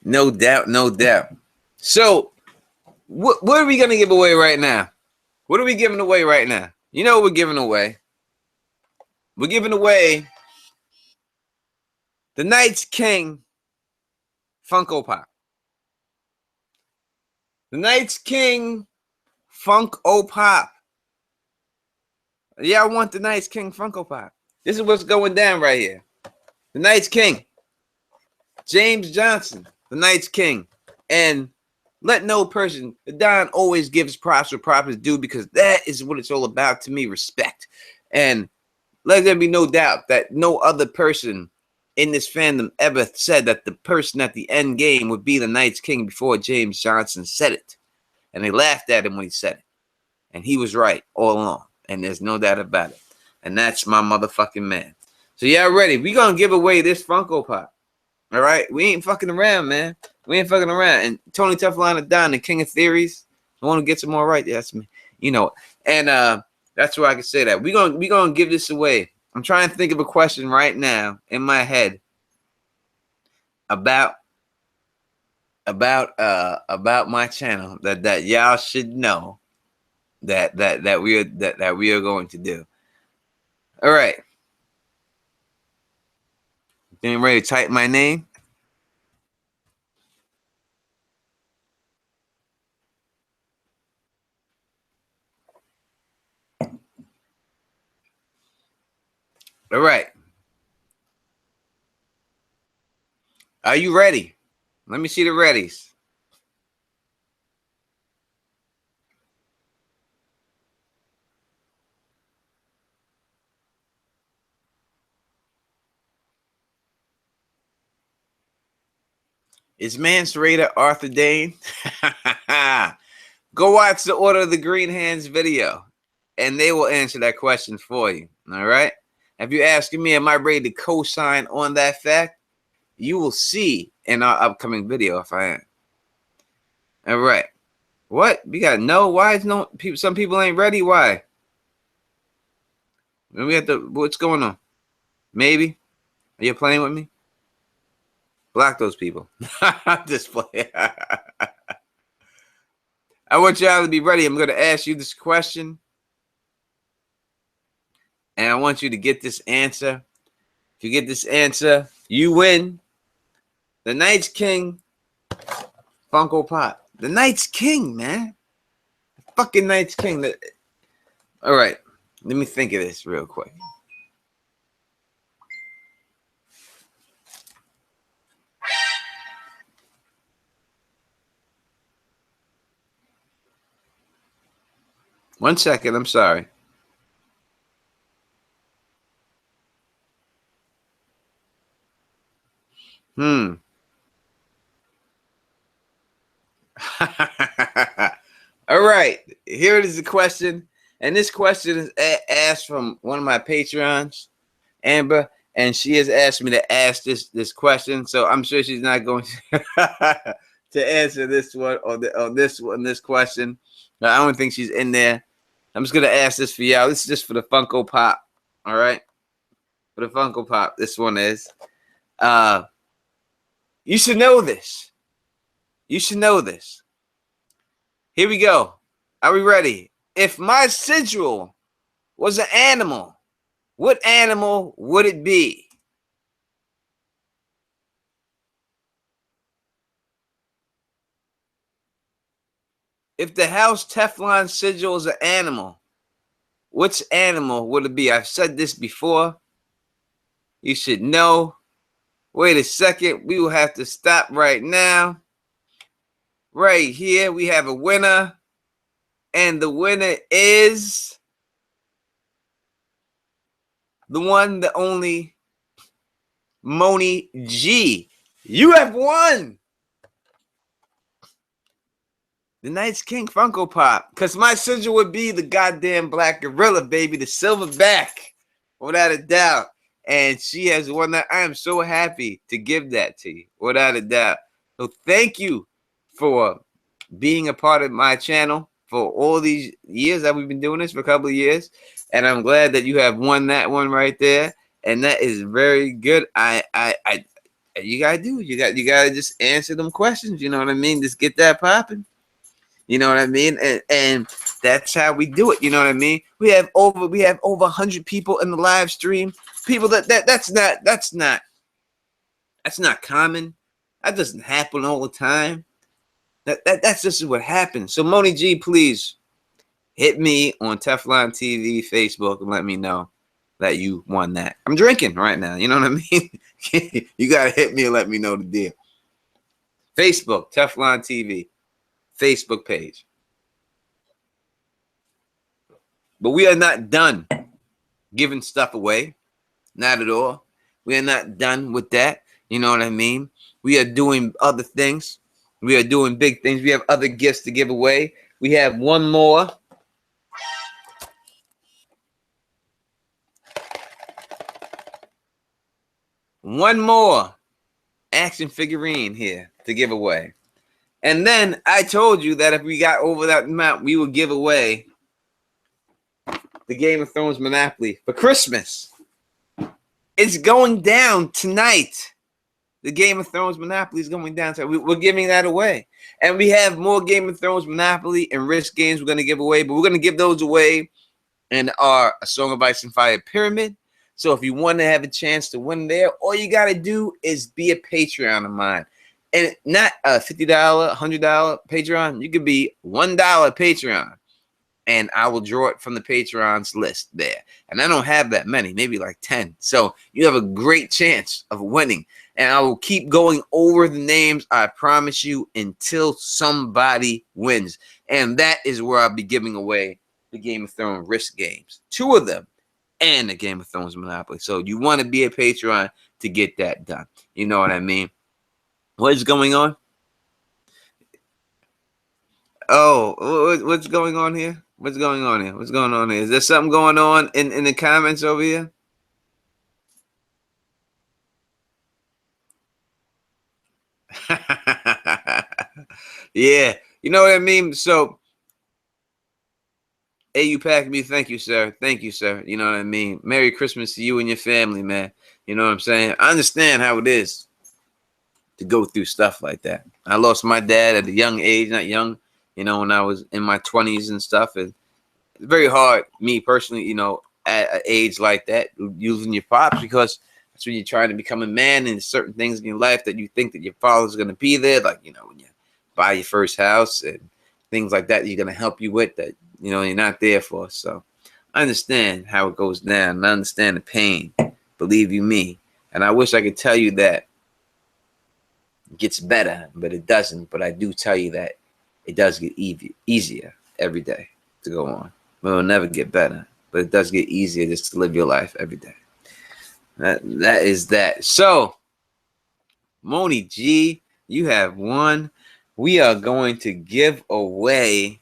No doubt, no doubt. So, what are we going to give away right now? What are we giving away right now? You know what we're giving away? We're giving away the Night's King Funko Pop. The Night's King Funko Pop. Yeah, I want the Night's King Funko Pop. This is what's going down right here. The Night's King. James Johnson, the Night's King. And let no person, Don always gives props where props is due, because that is what it's all about to me, respect. And let there be no doubt that no other person in this fandom ever said that the person at the end game would be the Night's King before James Johnson said it. And they laughed at him when he said it. And he was right all along. And there's no doubt about it. And that's my motherfucking man. So y'all ready? We're going to give away this Funko Pop. All right? We ain't fucking around, man. We ain't fucking around. And Tony Teflon the Don, the king of theories. I want to get some more right. That's me. You know. And that's why I can say that. We're gonna give this away. I'm trying to think of a question right now in my head about my channel that y'all should know that we are going to do. All right. Getting ready to type my name. All right. Are you ready? Let me see the readies. Is Mance Raider Arthur Dane? Go watch the Order of the Green Hands video, and they will answer that question for you. All right? If you're asking me, am I ready to co-sign on that fact? You will see in our upcoming video if I am. All right. What? We got no? Why is no people? Some people ain't ready. Why? We have to. What's going on? Maybe. Are you playing with me? Block those people. Just play. I want y'all to be ready. I'm going to ask you this question, and I want you to get this answer. If you get this answer, you win the Night's King Funko Pop. The Night's King, man. The fucking Night's King. All right. Let me think of this real quick. One second. I'm sorry. All right. Here it is, the question. And this question is asked from one of my Patreons, Amber, and she has asked me to ask this question. So I'm sure she's not going to answer this one or this question. I don't think she's in there. I'm just gonna ask this for y'all. This is just for the Funko Pop. All right. For the Funko Pop. This one is. You should know this. You should know this. Here we go. Are we ready? If my sigil was an animal, what animal would it be? If the house Teflon sigil is an animal, which animal would it be? I've said this before. You should know. Wait a second. We will have to stop right now. Right here, we have a winner. And the winner is the one, the only, Moni G. You have won the Night's King Funko Pop. Because my sigil would be the goddamn black gorilla, baby. The silverback. Without a doubt. And she has won that. I am so happy to give that to you. Without a doubt. So thank you for being a part of my channel for all these years that we've been doing this, for a couple of years. And I'm glad that you have won that one right there. And that is very good. You gotta do. You gotta just answer them questions. You know what I mean? Just get that popping. You know what I mean? And that's how we do it. You know what I mean? We have over 100 people in the live stream. People that's not common. That doesn't happen all the time. That's just what happens. So Moni G, please hit me on Teflon TV, Facebook, and let me know that you won that. I'm drinking right now. You know what I mean? You gotta hit me and let me know the deal. Facebook, Teflon TV, Facebook page. But we are not done giving stuff away. Not at all. We are not done with that. You know what I mean? We are doing other things. We are doing big things. We have other gifts to give away. We have one more. One more action figurine here to give away. And then I told you that if we got over that amount, we would give away the Game of Thrones Monopoly for Christmas. It's going down tonight. The Game of Thrones Monopoly is going down. So we're giving that away. And we have more Game of Thrones Monopoly and Risk games we're going to give away. But we're going to give those away in our A Song of Ice and Fire Pyramid. So if you want to have a chance to win there, all you got to do is be a Patreon of mine. And not a $50, $100 Patreon. You could be $1 Patreon. And I will draw it from the Patreons list there. And I don't have that many, maybe like 10. So you have a great chance of winning. And I will keep going over the names, I promise you, until somebody wins. And that is where I'll be giving away the Game of Thrones Risk games. 2 of them. And the Game of Thrones Monopoly. So you want to be a Patreon to get that done. You know what I mean? What is going on? Oh, what's going on here? What's going on here? What's going on here? Is there something going on in the comments over here? Yeah, you know what I mean? So, hey, you pack me. Thank you, sir. Thank you, sir. You know what I mean? Merry Christmas to you and your family, man. You know what I'm saying? I understand how it is to go through stuff like that. I lost my dad at a young age, not young, you know, when I was in my 20s and stuff. And it's very hard, me personally, you know, at an age like that, using your pops, because that's when you're trying to become a man, and certain things in your life that you think that your father's going to be there, like, you know, when you're buy your first house and things like that you're going to help you with that, you know, you're not there for. So I understand how it goes down, and I understand the pain, believe you me. And I wish I could tell you that it gets better, but it doesn't. But I do tell you that it does get easier every day to go on. But it'll never get better, but it does get easier just to live your life every day. That is that. So, Moni G, you have won. We are going to give away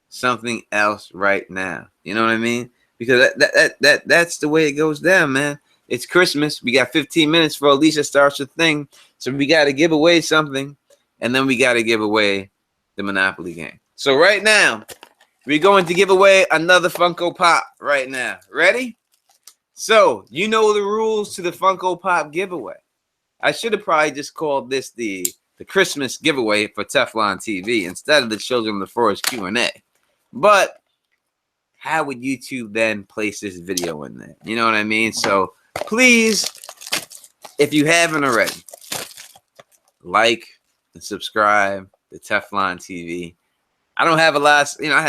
something else right now. You know what I mean? Because that's the way it goes down, man. It's Christmas. We got 15 minutes for Alicia starts her thing. So we got to give away something, and then we got to give away the Monopoly game. So right now, we're going to give away another Funko Pop right now. Ready? So, you know the rules to the Funko Pop giveaway. I should have probably just called this the Christmas giveaway for Teflon TV instead of the Children of the Forest Q&A. But how would YouTube then place this video in there? You know what I mean? So, please, if you haven't already, like and subscribe to Teflon TV. I don't have a lot, you know, I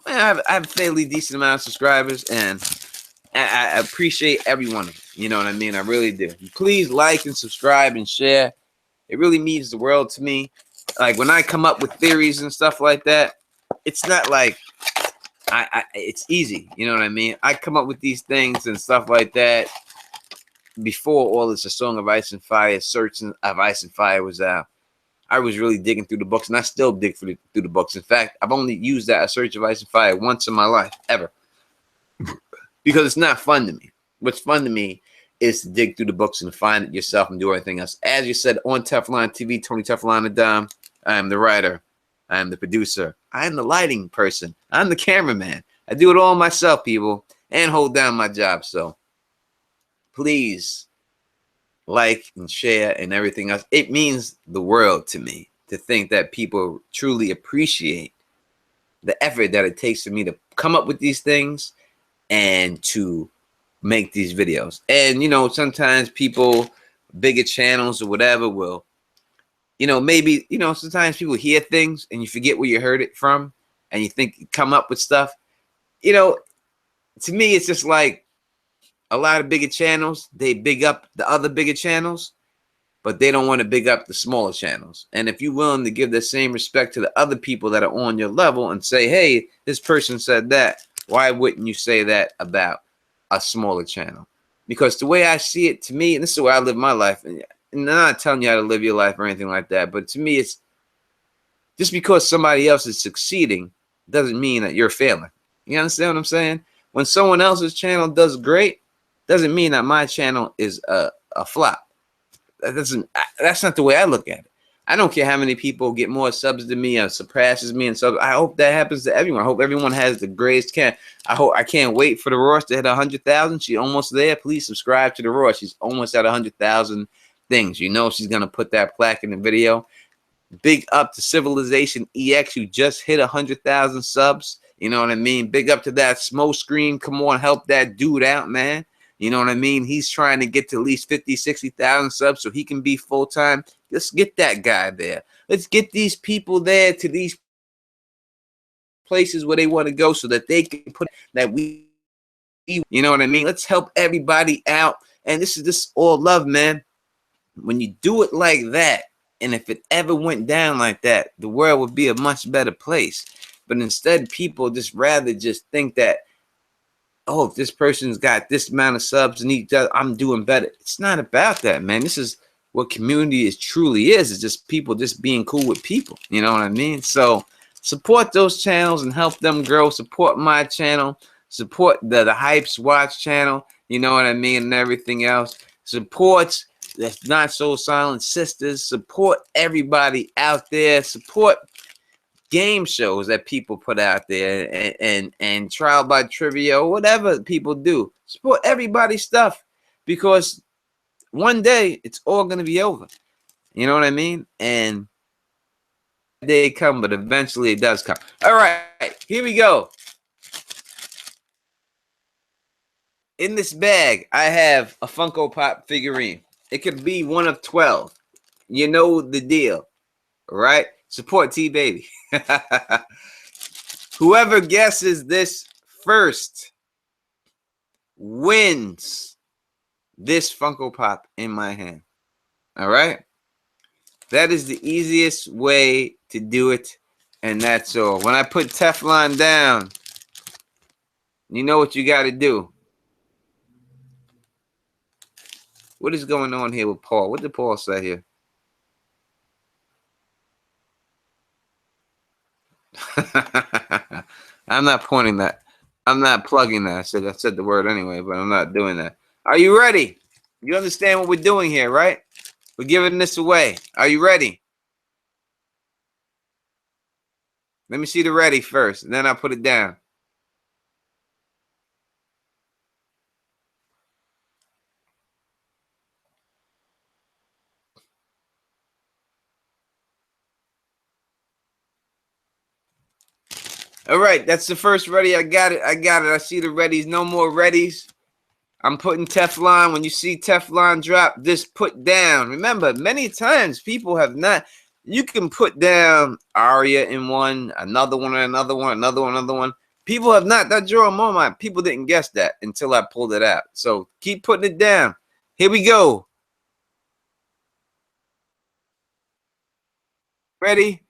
have a fairly decent amount of subscribers, and I appreciate every one of them. You know what I mean? I really do. Please like and subscribe and share. It really means the world to me. Like when I come up with theories and stuff like that, it's not like it's easy. You know what I mean? I come up with these things and stuff like that before all this A Song of Ice and Fire, Search of Ice and Fire was out. I was really digging through the books, and I still dig through the books. In fact, I've only used that A Search of Ice and Fire once in my life, ever. Because it's not fun to me. What's fun to me is to dig through the books and find it yourself and do everything else. As you said, on Teflon TV, Tony Teflon and Dom, I am the writer. I am the producer. I am the lighting person. I'm the cameraman. I do it all myself, people, and hold down my job. So please like and share and everything else. It means the world to me to think that people truly appreciate the effort that it takes for me to come up with these things and to make these videos. And, you know, sometimes people, bigger channels or whatever will, you know, maybe, you know, sometimes people hear things and you forget where you heard it from and you think you come up with stuff. You know, to me, it's just like a lot of bigger channels, they big up the other bigger channels, but they don't want to big up the smaller channels. And if you're willing to give the same respect to the other people that are on your level and say, hey, this person said that, why wouldn't you say that about a smaller channel? Because the way I see it, to me, and this is the way I live my life, and I'm not telling you how to live your life or anything like that, but to me, it's just because somebody else is succeeding doesn't mean that you're failing. You understand what I'm saying? When someone else's channel does great, doesn't mean that my channel is a flop. That's not the way I look at it. I don't care how many people get more subs than me or surpasses me and subs. I hope that happens to everyone. I hope everyone has the greatest can. I can't wait for the Ross to hit 100,000. She's almost there. Please subscribe to the Ross. She's almost at 100,000 things. You know she's gonna put that plaque in the video. Big up to Civilization EX, who just hit 100,000 subs. You know what I mean? Big up to that Smoke Screen. Come on, help that dude out, man. You know what I mean? He's trying to get to at least 50, 60,000 subs so he can be full-time. Let's get that guy there. Let's get these people there to these places where they want to go so that they can put that we, you know what I mean? Let's help everybody out. And this is all love, man. When you do it like that, and if it ever went down like that, the world would be a much better place. But instead, people just rather just think that, oh, if this person's got this amount of subs and I'm doing better. It's not about that, man. This is what community truly is. It's just people just being cool with people. You know what I mean? So support those channels and help them grow. Support my channel. Support the Hypes Watch channel. You know what I mean? And everything else. Support the Not So Silent Sisters. Support everybody out there. Support game shows that people put out there and Trial by Trivia or whatever people do. Support everybody's stuff, because one day it's all going to be over. You know what I mean? And they come, but eventually it does come. All right, here we go. In this bag, I have a Funko Pop figurine. It could be one of 12. You know the deal, right? Support T Baby. Whoever guesses this first wins this Funko Pop in my hand. All right? That is the easiest way to do it, and that's all. When I put Teflon down, you know what you got to do. What is going on here with Paul? What did Paul say here? I'm not pointing that. I'm not plugging that. I said the word anyway, but I'm not doing that. Are you ready? You understand what we're doing here, right? We're giving this away. Are you ready? Let me see the ready first, and then I'll put it down. All right, that's the first ready. I got it. I see the readies. No more readies. I'm putting Teflon. When you see Teflon drop, this put down. Remember, many times people have not. You can put down Aria in one, another one, another one, another one, another one. People have not. That draw moment. People didn't guess that until I pulled it out. So keep putting it down. Here we go. Ready?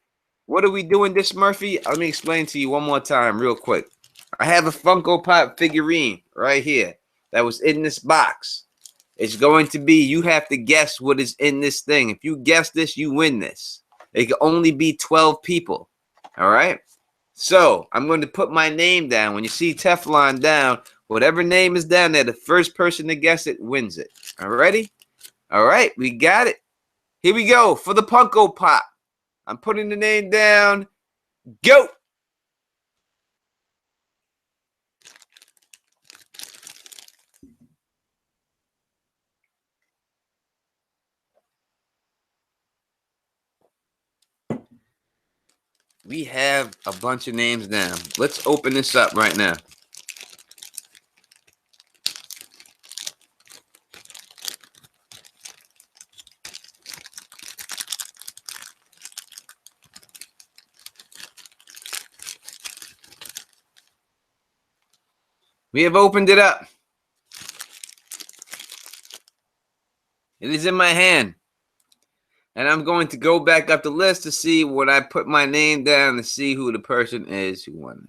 What are we doing this, Murphy? Let me explain to you one more time real quick. I have a Funko Pop figurine right here that was in this box. It's going to be, you have to guess what is in this thing. If you guess this, you win this. It can only be 12 people. All right? So I'm going to put my name down. When you see Teflon down, whatever name is down there, the first person to guess it wins it. All righty? All right, we got it. Here we go for the Funko Pop. I'm putting the name down. Go! We have a bunch of names down. Let's open this up right now. We have opened it up. It is in my hand. And I'm going to go back up the list to see when I put my name down to see who the person is who won.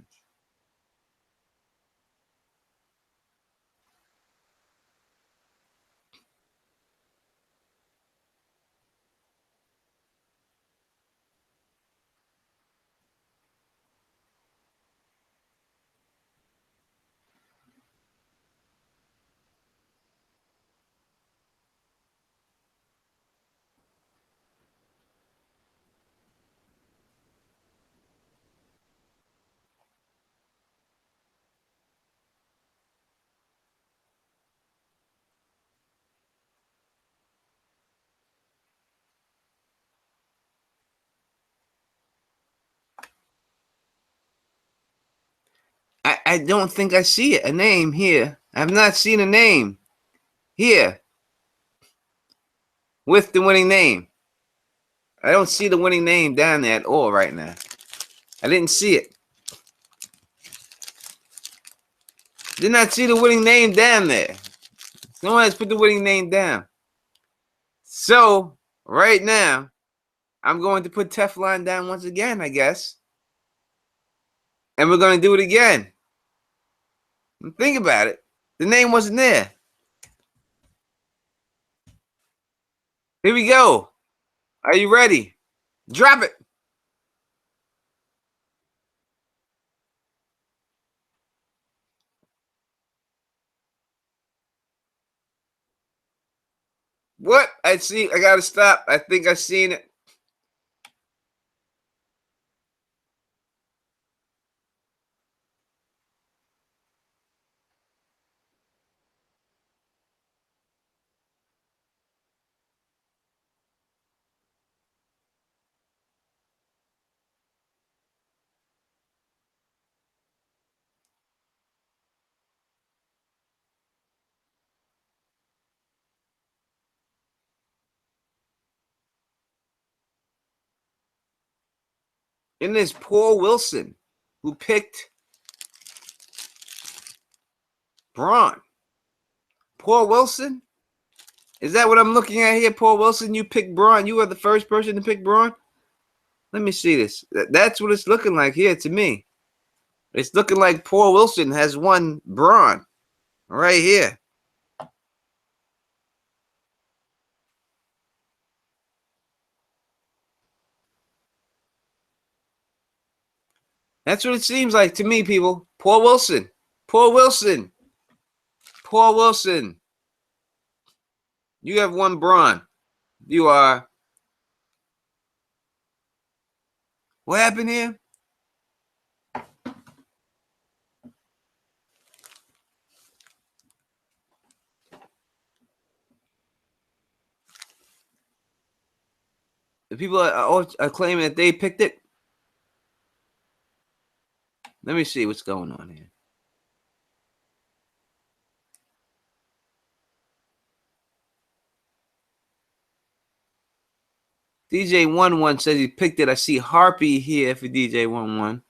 I don't think I see it. A name here. I have not seen a name here with the winning name. I don't see the winning name down there at all right now. I didn't see it. Did not see the winning name down there. No one has put the winning name down. So, right now, I'm going to put Teflon down once again, I guess. And we're going to do it again. Think about it. The name wasn't there. Here we go. Are you ready? Drop it. What? I see. I gotta stop. I think I seen it. And there's Paul Wilson, who picked Braun. Paul Wilson? Is that what I'm looking at here? Paul Wilson, you picked Braun. You are the first person to pick Braun? Let me see this. That's what it's looking like here to me. It's looking like Paul Wilson has won Braun right here. That's what it seems like to me, people. Paul Wilson. Paul Wilson. Paul Wilson. You have won Braun. You are. What happened here? The people are claiming that they picked it. Let me see what's going on here. DJ11 says he picked it. I see Harpy here for DJ11.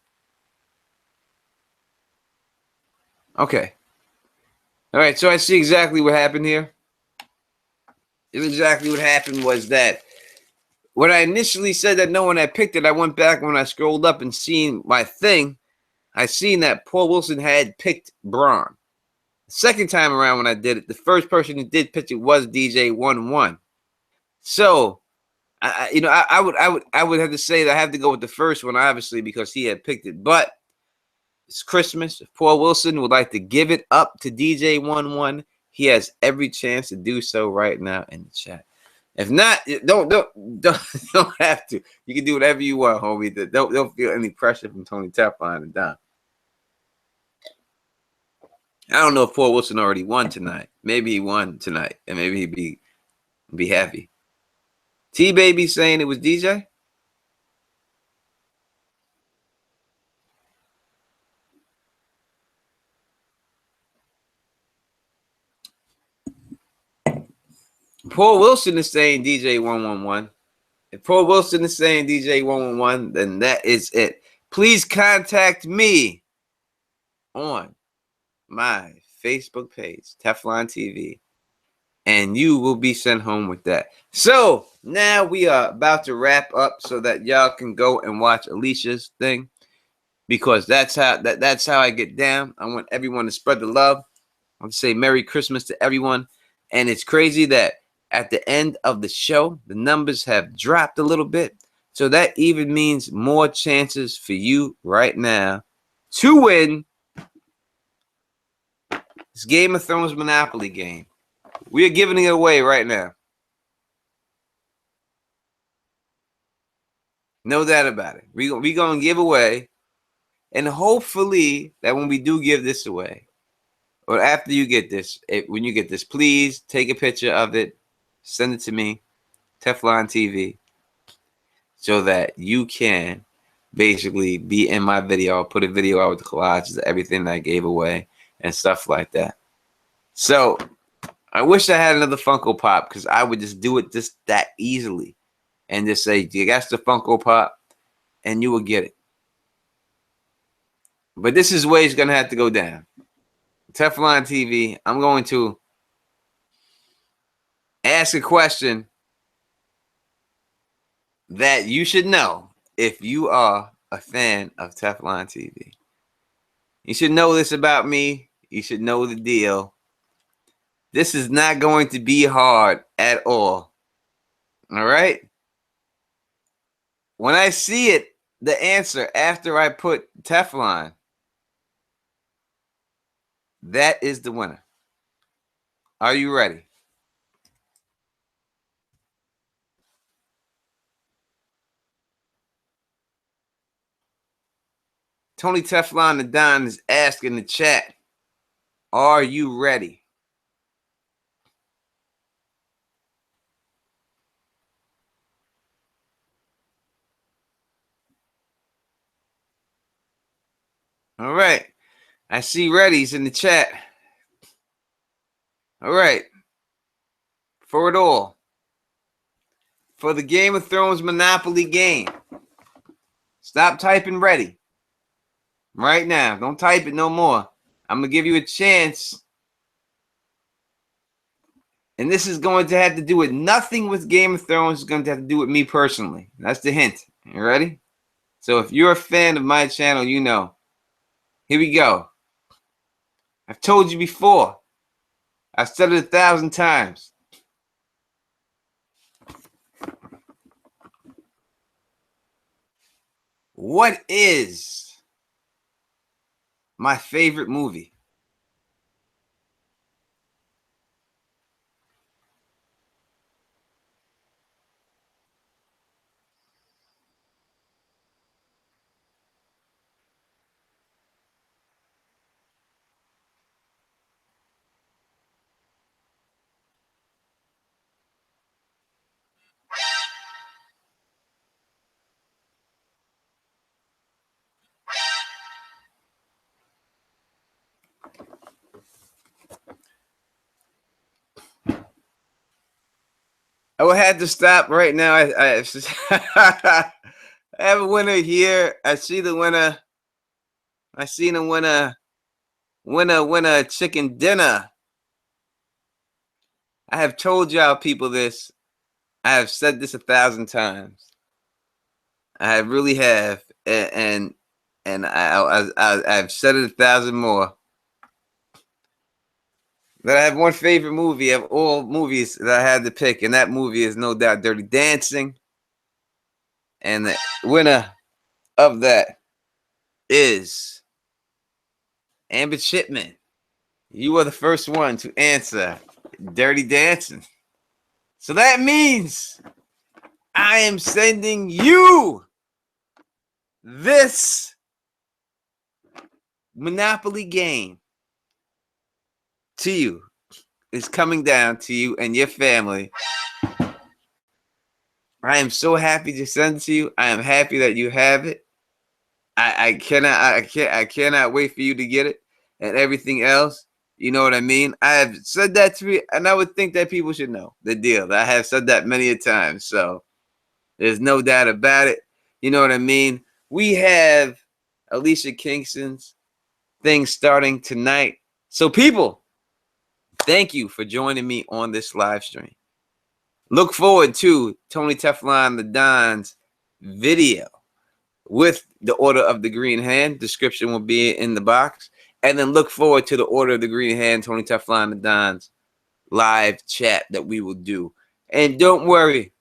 Okay. All right, so I see exactly what happened here. Exactly what happened was that when I initially said that no one had picked it, I went back when I scrolled up and seen my thing. I seen that Paul Wilson had picked Braun. The second time around when I did it, the first person who did pick it was DJ11. So, I would have to say that I have to go with the first one, obviously, because he had picked it. But it's Christmas. If Paul Wilson would like to give it up to DJ11, he has every chance to do so right now in the chat. If not, don't have to. You can do whatever you want, homie. Don't feel any pressure from Tony Teflon and Don. I don't know if Paul Wilson already won tonight. Maybe he won tonight, and maybe he'd be happy. T-Baby saying it was DJ. Paul Wilson is saying DJ111. If Paul Wilson is saying DJ111, then that is it. Please contact me on my Facebook page, Teflon TV, and you will be sent home with that. So now we are about to wrap up so that y'all can go and watch Alicia's thing, because that's how I get down. I want everyone to spread the love. I want to say Merry Christmas to everyone. And it's crazy that at the end of the show, the numbers have dropped a little bit. So that even means more chances for you right now to win this Game of Thrones Monopoly game. We are giving it away right now. No doubt about it. We're going to give away. And hopefully that when we do give this away, or after you get this, when you get this, please take a picture of it. Send it to me, Teflon TV, so that you can basically be in my video. I'll put a video out with the collages of everything that I gave away and stuff like that. So I wish I had another Funko Pop, because I would just do it just that easily and just say, you got the Funko Pop, and you will get it. But this is where it's going to have to go down. Teflon TV, I'm going to ask a question that you should know if you are a fan of Teflon TV. You should know this about me. You should know the deal. This is not going to be hard at all. All right? When I see it, the answer after I put Teflon, that is the winner. Are you ready? Tony Teflon the Don is asking in the chat, are you ready? All right. I see readies in the chat. All right. For it all. For the Game of Thrones Monopoly game. Stop typing ready right now. Don't type it no more. I'm going to give you a chance. And this is going to have to do with nothing with Game of Thrones. It's going to have to do with me personally. That's the hint. You ready? So if you're a fan of my channel, you know. Here we go. I've told you before. I've said it 1,000 times. What is my favorite movie? I will have to stop right now. I have a winner here. I see the winner. I see the winner. Winner, chicken dinner. I have told y'all people this. I have said this 1,000 times. I really have, and I've said it 1,000 more. That I have one favorite movie of all movies that I had to pick, and that movie is no doubt Dirty Dancing. And the winner of that is Amber Chipman. You are the first one to answer Dirty Dancing. So that means I am sending you this Monopoly game to you. It's coming down to you and your family. I am so happy to send it to you. I am happy that you have it. I cannot wait for you to get it and everything else. You know what I mean? I have said that to me, and I would think that people should know the deal. I have said that many a time, so there's no doubt about it. You know what I mean? We have Alicia Kingston's thing starting tonight. So people, thank you for joining me on this live stream. Look forward to Tony Teflon the Don's video with the Order of the Green Hand. Description will be in the box. And then look forward to the Order of the Green Hand, Tony Teflon the Don's live chat that we will do. And don't worry,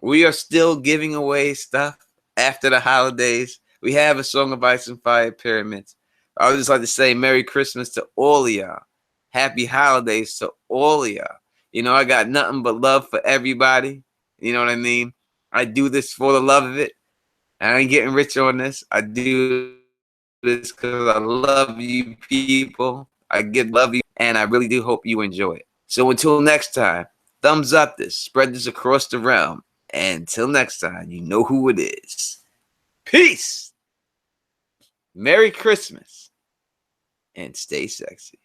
we are still giving away stuff after the holidays. We have a Song of Ice and Fire Pyramids. I would just like to say Merry Christmas to all of y'all. Happy holidays to all of y'all. You know, I got nothing but love for everybody. You know what I mean? I do this for the love of it. I ain't getting rich on this. I do this because I love you people. I love you, and I really do hope you enjoy it. So until next time, thumbs up this. Spread this across the realm. And until next time, you know who it is. Peace. Merry Christmas. And stay sexy.